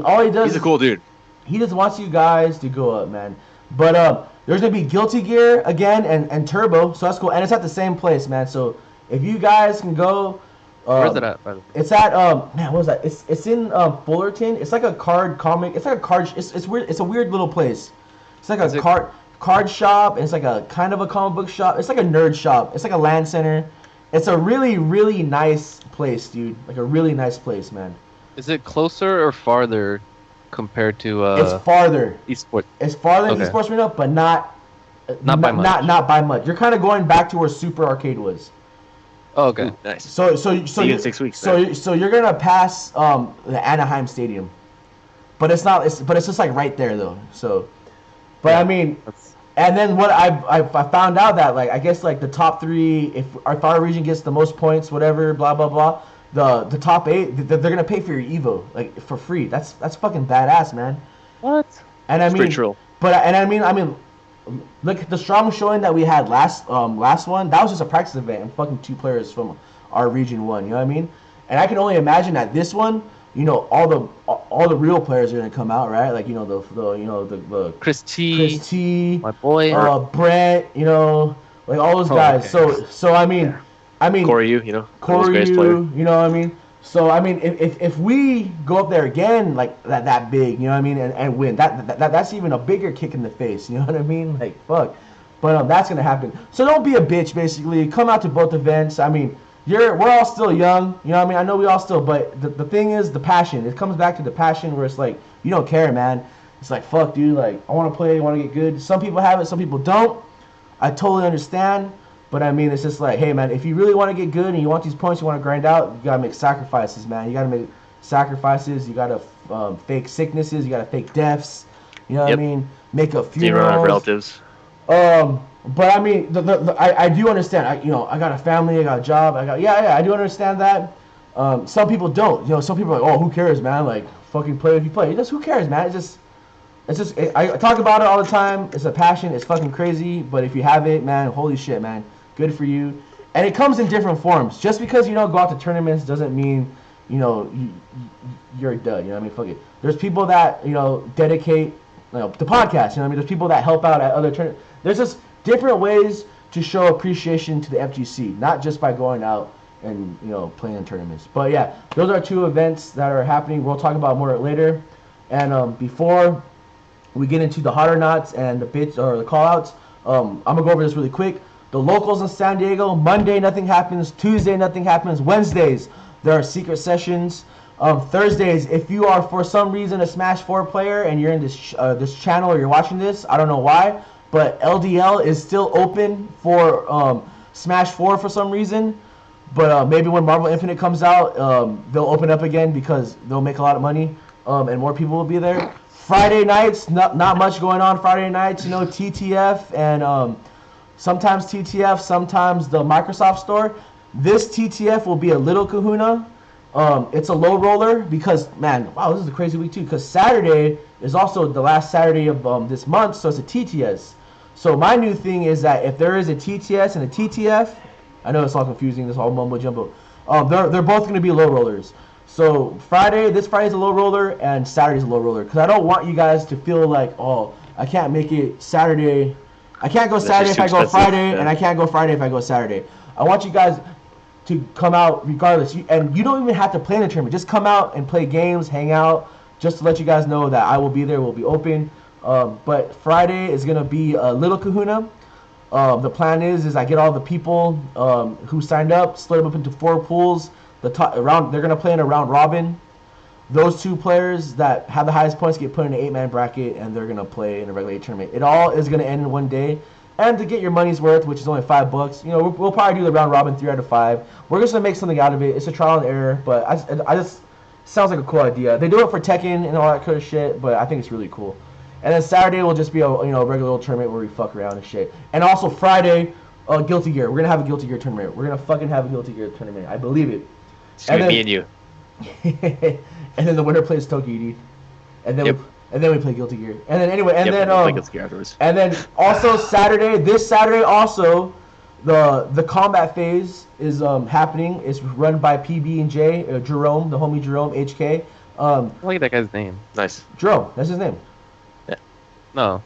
All he does. He's a cool dude. He just wants you guys to go up, man. But there's gonna be Guilty Gear again and Turbo, so that's cool. And it's at the same place, man. So if you guys can go, Where's it at, by the way? it's at man, what was that? It's in Fullerton. It's like a card comic. It's like a card. It's weird. It's a weird little place. It's like a card shop. And it's like a kind of a comic book shop. It's like a nerd shop. It's like a LAN center. It's a really really nice place, dude. Like a really nice place, man. Is it closer or farther compared to It's farther. esports? It's farther than Okay. esports arena, but not by much. Not by much. You're kind of going back to where Super Arcade was. Oh, okay. Ooh, nice. So See you in 6 weeks. So you're gonna pass the Anaheim Stadium, but it's not. But it's just like right there though. So, but Yeah, I mean, That's, and then what I found out that like I guess like the top three, if our region gets the most points, whatever, blah blah blah, the top 8 they're gonna pay for your Evo like for free. That's fucking badass, man. what? And I It's mean, pretty true. but I mean, look at the strong showing that we had last one. That was just a practice event, and fucking 2 players from our region won. You know what I mean? And I can only imagine that this one, you know, all the real players are gonna come out, right? Like you know the Chris T, Chris T, my boy. Brent, you know, like all those guys. okay. So I mean, Corey, you know, Corey, greatest player. you know what I mean? So I mean, if we go up there again like that big, you know what I mean, and win, that's even a bigger kick in the face, you know what I mean? Like fuck, but that's gonna happen. So don't be a bitch, basically. Come out to both events. I mean, we're all still young, you know what I mean? I know we all still, but the thing is the passion. It comes back to the passion where it's like you don't care, man. It's like fuck, dude. Like I want to play, I want to get good. Some people have it, some people don't. I totally understand. But I mean, it's just like, hey, man, if you really want to get good and you want these points, you want to grind out, you got to make sacrifices, man. You got to make sacrifices. You got to fake sicknesses. You got to fake deaths. You know what I mean? Make up Zero on funerals. relatives. But I mean, I do understand. I got a family. I got a job. I do understand that. Some people don't. You know, some people are like, oh, who cares, man? Like, fucking play if you play. Who cares, man? I talk about it all the time. It's a passion. It's fucking crazy. But if you have it, man, holy shit, man. Good for you. And it comes in different forms. Just because you don't go out to tournaments doesn't mean, you know, you're a dud. You know what I mean? Fuck it. There's people that, you know, dedicate, you know, the podcast. You know what I mean? There's people that help out at other tournaments. There's just different ways to show appreciation to the FGC. Not just by going out and, you know, playing in tournaments. But yeah, those are 2 events that are happening. We'll talk about more later. And before we get into the hot or nots and the bits or the call outs, I'm going to go over this really quick. The locals in San Diego, Monday nothing happens, Tuesday nothing happens, Wednesdays there are secret sessions. Thursdays, if you are for some reason a Smash 4 player and you're in this channel or you're watching this, I don't know why, but LDL is still open for Smash 4 for some reason. But maybe when Marvel Infinite comes out, they'll open up again because they'll make a lot of money and more people will be there. Friday nights, not much going on Friday nights, you know, TTF and sometimes TTF, sometimes the Microsoft store. This TTF will be a little kahuna. It's a low roller because, man, wow, this is a crazy week too. Because Saturday is also the last Saturday of this month, so it's a TTS. So my new thing is that if there is a TTS and a TTF, I know it's all confusing, this all mumbo jumbo. They're both going to be low rollers. So this Friday's a low roller and Saturday's a low roller. Because I don't want you guys to feel like, oh, I can't make it Saturday. I can't go Saturday if I go Friday, and I can't go Friday if I go Saturday. I want you guys to come out regardless. And you don't even have to play in the tournament. Just come out and play games, hang out, just to let you guys know that I will be there, we'll be open. But Friday is going to be a little kahuna. The plan is I get all the people who signed up, split them up into 4 pools. They're going to play in a round robin. Those 2 players that have the highest points get put in an 8-man bracket, and they're going to play in a regular tournament. It all is going to end in one day. And to get your money's worth, which is only $5, you know, we'll probably do the round robin 3 out of 5. We're just going to make something out of it. It's a trial and error, but I just sounds like a cool idea. They do it for Tekken and all that kind of shit, but I think it's really cool. And then Saturday will just be a regular old tournament where we fuck around and shit. And also Friday, Guilty Gear. We're going to have a Guilty Gear tournament. We're going to fucking have a Guilty Gear tournament. I believe it. It's going to be me and you. And then the winner plays Tokyo, and then we play Guilty Gear. And then anyway, and then play Guilty Gear afterwards. And then also this Saturday also, the combat phase is happening. It's run by PB&J, Jerome, the homie Jerome HK. I like that guy's name. Nice. Dro, that's his name. No,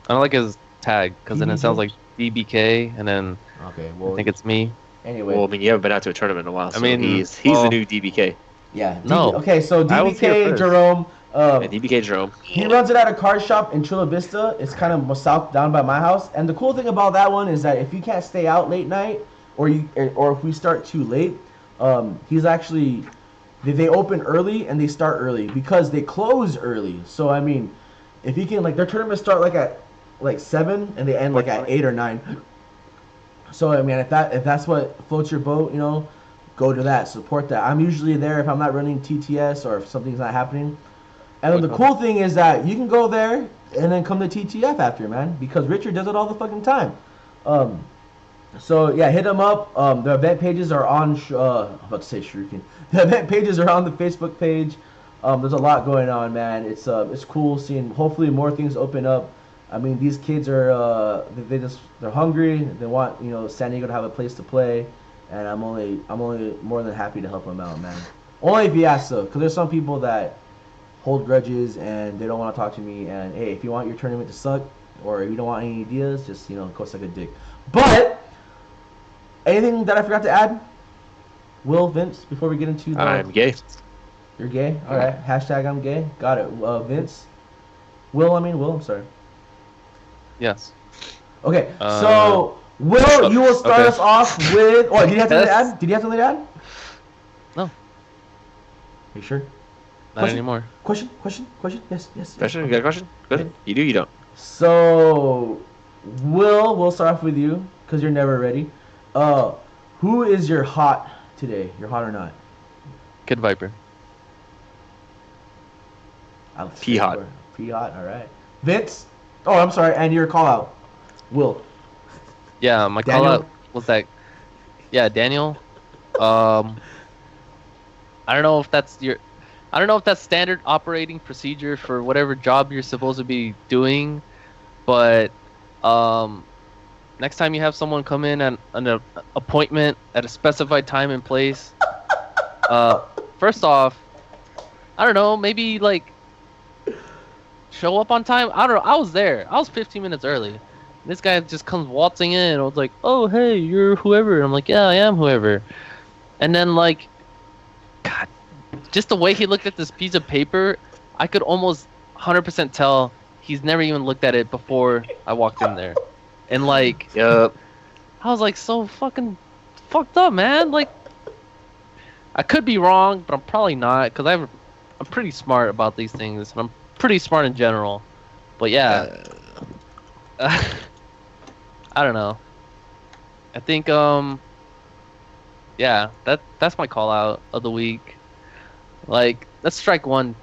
I don't like his tag because then it sounds DBK? like DBK, and then Okay, I well, think it's me. anyway. Well, I mean, you haven't been out to a tournament in a while, so mean, he's well- the new DBK. Yeah. No. Okay, so I was here DBK first. Jerome. And DBK Jerome. He runs it at a card shop in Chula Vista. It's kind of south down by my house. And the cool thing about that one is that if you can't stay out late night, or if we start too late, he's actually they open early and they start early because they close early. So I mean, if you can their tournaments start at 7 and they end at 8 or 9. So I mean, if that's what floats your boat, go to that, support that. I'm usually there if I'm not running TTS or if something's not happening. And then the cool thing is that you can go there and then come to TTF after, man, because Richard does it all the fucking time. So yeah, hit them up. The event pages are on. I'm about to say Shuriken. The event pages are on the Facebook page. There's a lot going on, man. It's cool seeing. Hopefully, more things open up. I mean, these kids are they're hungry. They want San Diego to have a place to play, and I'm only more than happy to help them out, man. Only if you ask though, because there's some people that hold grudges and they don't want to talk to me. And hey, if you want your tournament to suck or if you don't want any ideas, just go suck a dick. But anything that I forgot to add, Will, Vince, before we get into the... I'm gay. You're gay? All right. Hashtag I'm gay. Got it. Vince? Will, I'm sorry. Yes. Okay. So, Will, you will start us off with... Oh, did you have something to add? Did you have something to add? No. Are you sure? Not anymore. Question? Yes. Question? You got a question? Go ahead. You do, you don't. So, we'll start off with you because you're never ready. Who is your hot today? You're hot or not? Kid Viper. P-hot. P-hot, all right. Vince? Oh, I'm sorry, and your call out. Will. Yeah, my Daniel? call out was that. Yeah, Daniel. I don't know if that's standard operating procedure for whatever job you're supposed to be doing, but next time you have someone come in at an appointment at a specified time and place, first off, I don't know, maybe show up on time. I don't know. I was there. I was 15 minutes early. This guy just comes waltzing in. I was like, "Oh, hey, you're whoever." I'm like, "Yeah, I am whoever." And then God, just the way he looked at this piece of paper, I could almost 100% tell he's never even looked at it before I walked in there. And Yup. I was so fucking fucked up, man. I could be wrong, but I'm probably not, because I'm pretty smart about these things, and I'm pretty smart in general. But yeah, I don't know. I think yeah, that's my call out of the week. That's strike one.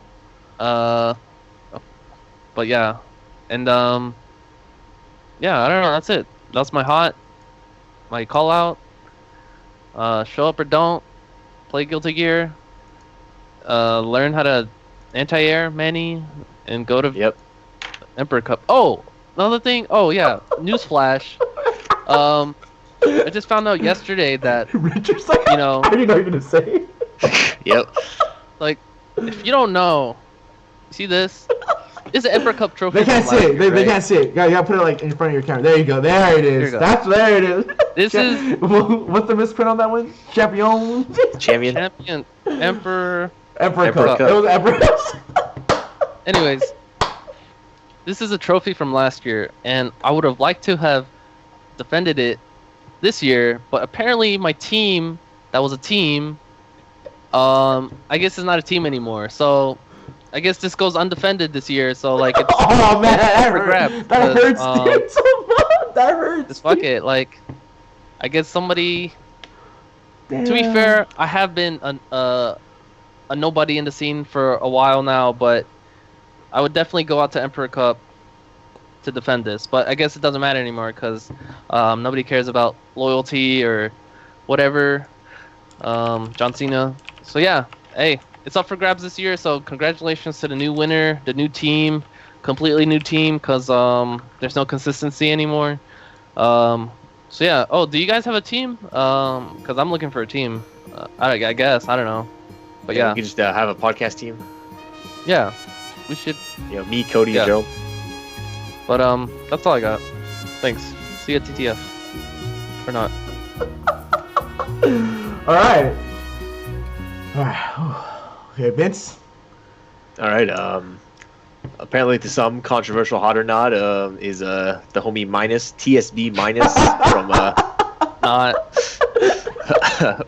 But yeah, and yeah, I don't know. That's it. That's my call out. Show up or don't. Play Guilty Gear. Learn how to anti-air Manny and go to Emperor Cup. Oh, another thing. Oh yeah, newsflash. I just found out yesterday that Richard's I didn't know what you're gonna say. Yep. If you don't know, see this? It's an Emperor Cup trophy. They can't see it. They can't see it. You gotta put it in front of your camera. There you go. There it is. There it is. This is. What's the misprint on that one? Champion. Emperor Cup. It was Emperor Cup. Anyways, this is a trophy from last year, and I would have liked to have defended it this year, but apparently my team, that was a team, I guess it's not a team anymore. So I guess this goes undefended this year. So it's oh man, that hurts. That hurts, dude, so much. That hurts. Just fuck it. I guess somebody. Damn. To be fair, I have been a nobody in the scene for a while now, but I would definitely go out to Emperor Cup to defend this. But I guess it doesn't matter anymore because nobody cares about loyalty or whatever. John Cena. So yeah, hey, it's up for grabs this year. So congratulations to the new winner, the new team, completely new team because there's no consistency anymore. So yeah. Oh, do you guys have a team? Because I'm looking for a team. I guess I don't know. But yeah, we could just have a podcast team. yeah, we should. Me, Cody, Yeah. and Joe. But that's all I got. Thanks. See you at TTF. Or not. All right. Okay, Vince. All right. Apparently, to some, controversial hot or not is the homie minus TSB minus from Not.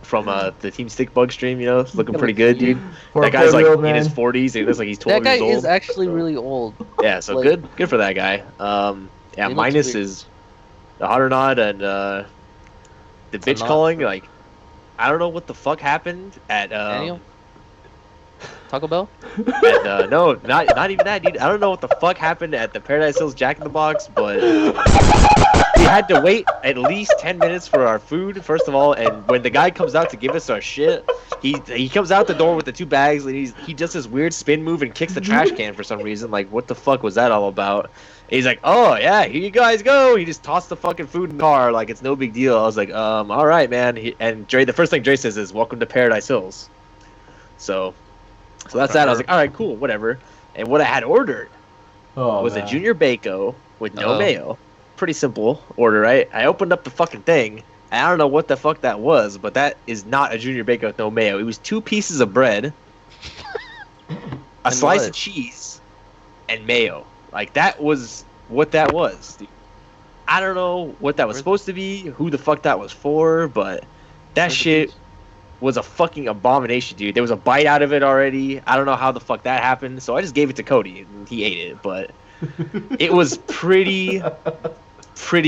from the Team Stick Bug stream. Looking pretty good, dude. Poor That guy's like 40-year-old in his man. 40s. And he looks like he's 12 That guy years old. is actually really old. Yeah, so like- good for that guy. Yeah, He looks minus weird. is the hot or not and the bitch not. calling. Like, I don't know what the fuck happened at Daniel? Taco Bell? no, not even that, dude. I don't know what the fuck happened at the Paradise Hills Jack in the Box, but we had to wait at least 10 minutes for our food, first of all. And when the guy comes out to give us our shit, he comes out the door with the 2 bags, and he does this weird spin move and kicks the trash can for some reason. Like, what the fuck was that all about? And he's like, oh yeah, here you guys go. He just tossed the fucking food in the car like it's no big deal. I was like, all right, man. And Dre, the first thing Dre says is, "Welcome to Paradise Hills." So that's that. I was like, all right, cool, whatever. And what I had ordered was a Junior Bako with no mayo. Pretty simple order, right? I opened up the fucking thing, and I don't know what the fuck that was, but that is not a Junior Bako with no mayo. It was 2 pieces of bread, a slice what? of cheese, and mayo. Like, that was what that was, dude. I don't know what that was supposed to be, who the fuck that was for, but that shit was a fucking abomination, dude. There was a bite out of it already. I don't know how the fuck that happened, so I just gave it to Cody, and he ate it, but it was pretty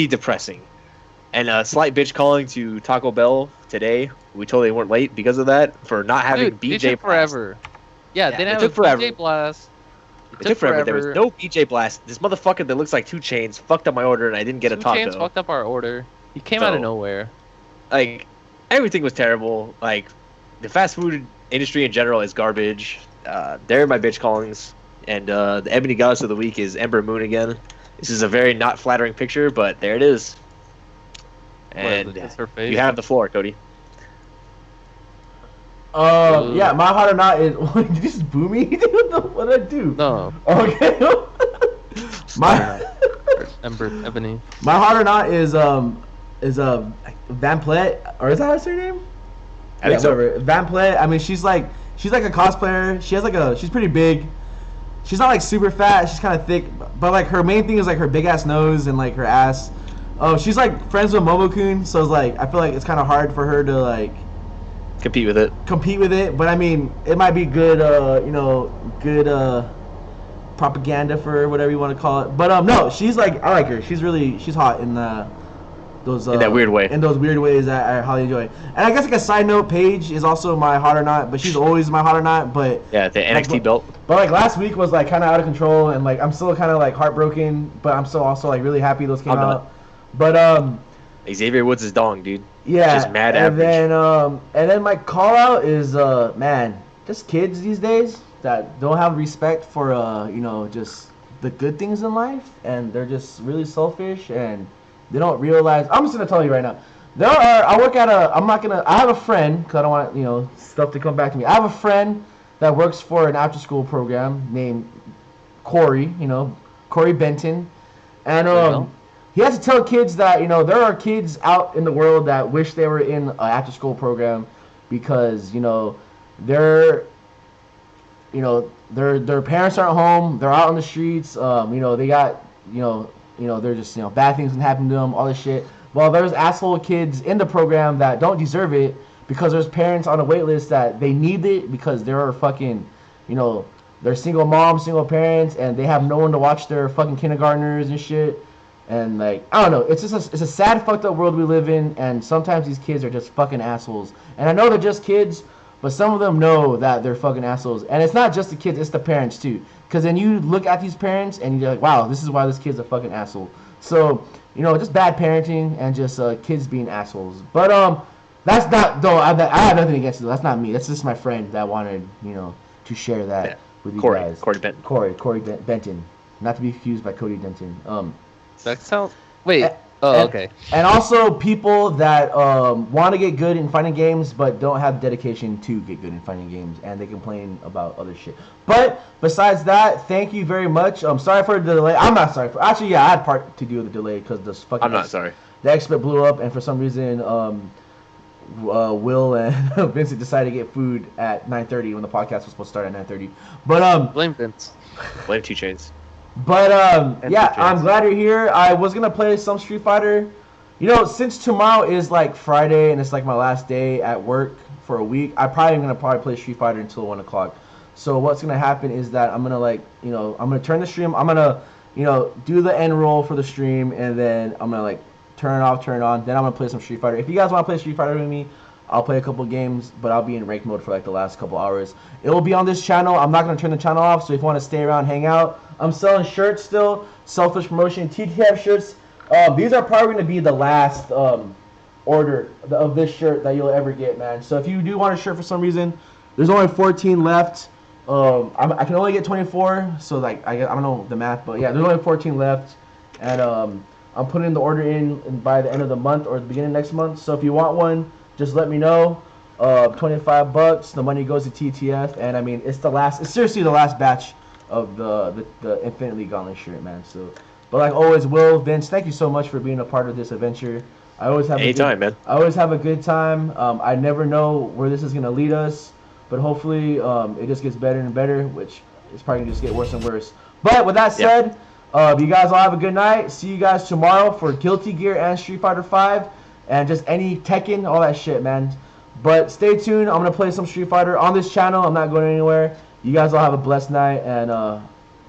depressing. And a slight bitch calling to Taco Bell today. We totally weren't late because of that, for not having Dude, BJ it took Blast. forever. Yeah, they it didn't have took a forever. BJ Blast. It took forever. There was no BJ Blast. This motherfucker that looks like 2 Chainz fucked up my order, and I didn't get a 2 taco. Chainz fucked up our order. He came out of So- nowhere. Like, everything was terrible. Like, the fast food industry in general is garbage. They're my bitch callings. And the Ebony Goddess of the Week is Ember Moon again. This is a very not flattering picture, but there it is. And It's her face. you have the floor, Cody. Yeah, my hot or not is. Did you just boo me? What did I do? No, Okay. my Ebony. my hot or not is Van Plet, or is that her name? I think so. Whatever. Van Plet. I mean, she's like a cosplayer. She's pretty big. She's not like super fat. She's kind of thick, but like her main thing is like her big ass nose and like her ass. Oh, she's like friends with Momokun, so it's like I feel like it's kind of hard for her to like Compete with it. compete with it. But I mean, it might be good, good propaganda for whatever you want to call it. But no, she's like I like her. She's hot in those In that weird way. In those weird ways that I highly enjoy. And I guess like a side note, Paige is also my hot or not, but she's always my hot or not. But Yeah, the NXT belt. but like last week was like kind of out of control, and like I'm still kind of like heartbroken, but I'm still also like really happy those came I'm not. out. But Xavier Woods is dong, dude. yeah, Just mad and average. then my call out is man, just kids these days that don't have respect for just the good things in life, and they're just really selfish, and they don't realize. I'm just gonna tell you right now. I have a friend, because I don't want stuff to come back to me. I have a friend that works for an after school program named Corey, Corey Benton. And he has to tell kids that, there are kids out in the world that wish they were in an after school program because, their parents aren't home, they're out on the streets, they got, they're just, bad things can happen to them, all this shit. Well, there's asshole kids in the program that don't deserve it because there's parents on a wait list that they need it because they're fucking, they're single moms, single parents, and they have no one to watch their fucking kindergartners and shit. And like, I don't know, it's a sad, fucked up world we live in, and sometimes these kids are just fucking assholes. And I know they're just kids, but some of them know that they're fucking assholes. And it's not just the kids, it's the parents too. Because then you look at these parents and you're like, wow, this is why this kid's a fucking asshole. So, just bad parenting and just kids being assholes. But that's not, though, I have nothing against it. That's not me. That's just my friend that wanted, to share that with you guys. Corey Benton. Corey Benton. Not to be confused by Cody Denton. That sounds. Wait, Oh, and, okay. And also people that want to get good in fighting games but don't have dedication to get good in fighting games, and they complain about other shit. But besides that, thank you very much. I'm sorry for the delay. I'm not sorry for. Actually, yeah, I had part to do with the delay because the fucking. I'm not sorry. The expert blew up, and for some reason, Will and Vincent decided to get food at 9:30 when the podcast was supposed to start at 9:30. But Blame Vince. Blame 2 Chainz. But And yeah, 2 Chainz. I'm glad you're here. I was gonna play some Street Fighter. You know, since tomorrow is like Friday and it's like my last day at work for a week, I'm gonna play Street Fighter until 1 o'clock. So what's gonna happen is that I'm gonna I'm gonna turn the stream. I'm gonna do the end roll for the stream, and then I'm gonna turn it off, turn it on. Then I'm gonna play some Street Fighter. If you guys want to play Street Fighter with me, I'll play a couple games, but I'll be in rank mode for like the last couple hours. It will be on this channel. I'm not gonna turn the channel off, so if you want to stay around, hang out. I'm selling shirts still. Selfish promotion. TTF shirts. These are probably gonna be the last order of this shirt that you'll ever get, man. So if you do want a shirt for some reason, there's only 14 left. I can only get 24, so I don't know the math, but yeah, there's only 14 left, and I'm putting the order in by the end of the month or the beginning of next month. So if you want one, just let me know. $25. The money goes to TTF, and I mean it's seriously the last batch of the Infinitely Gauntlet shirt, man. So, but like always, Will, Vince, thank you so much for being a part of this adventure. I always have man. I always have a good time. I never know where this is gonna lead us, but hopefully it just gets better and better, which is probably gonna just get worse and worse. But with that said, you guys all have a good night. See you guys tomorrow for Guilty Gear and Street Fighter 5, and just any Tekken, all that shit, man. But stay tuned. I'm gonna play some Street Fighter on this channel. I'm not going anywhere. You guys all have a blessed night, and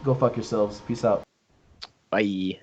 go fuck yourselves. Peace out. Bye.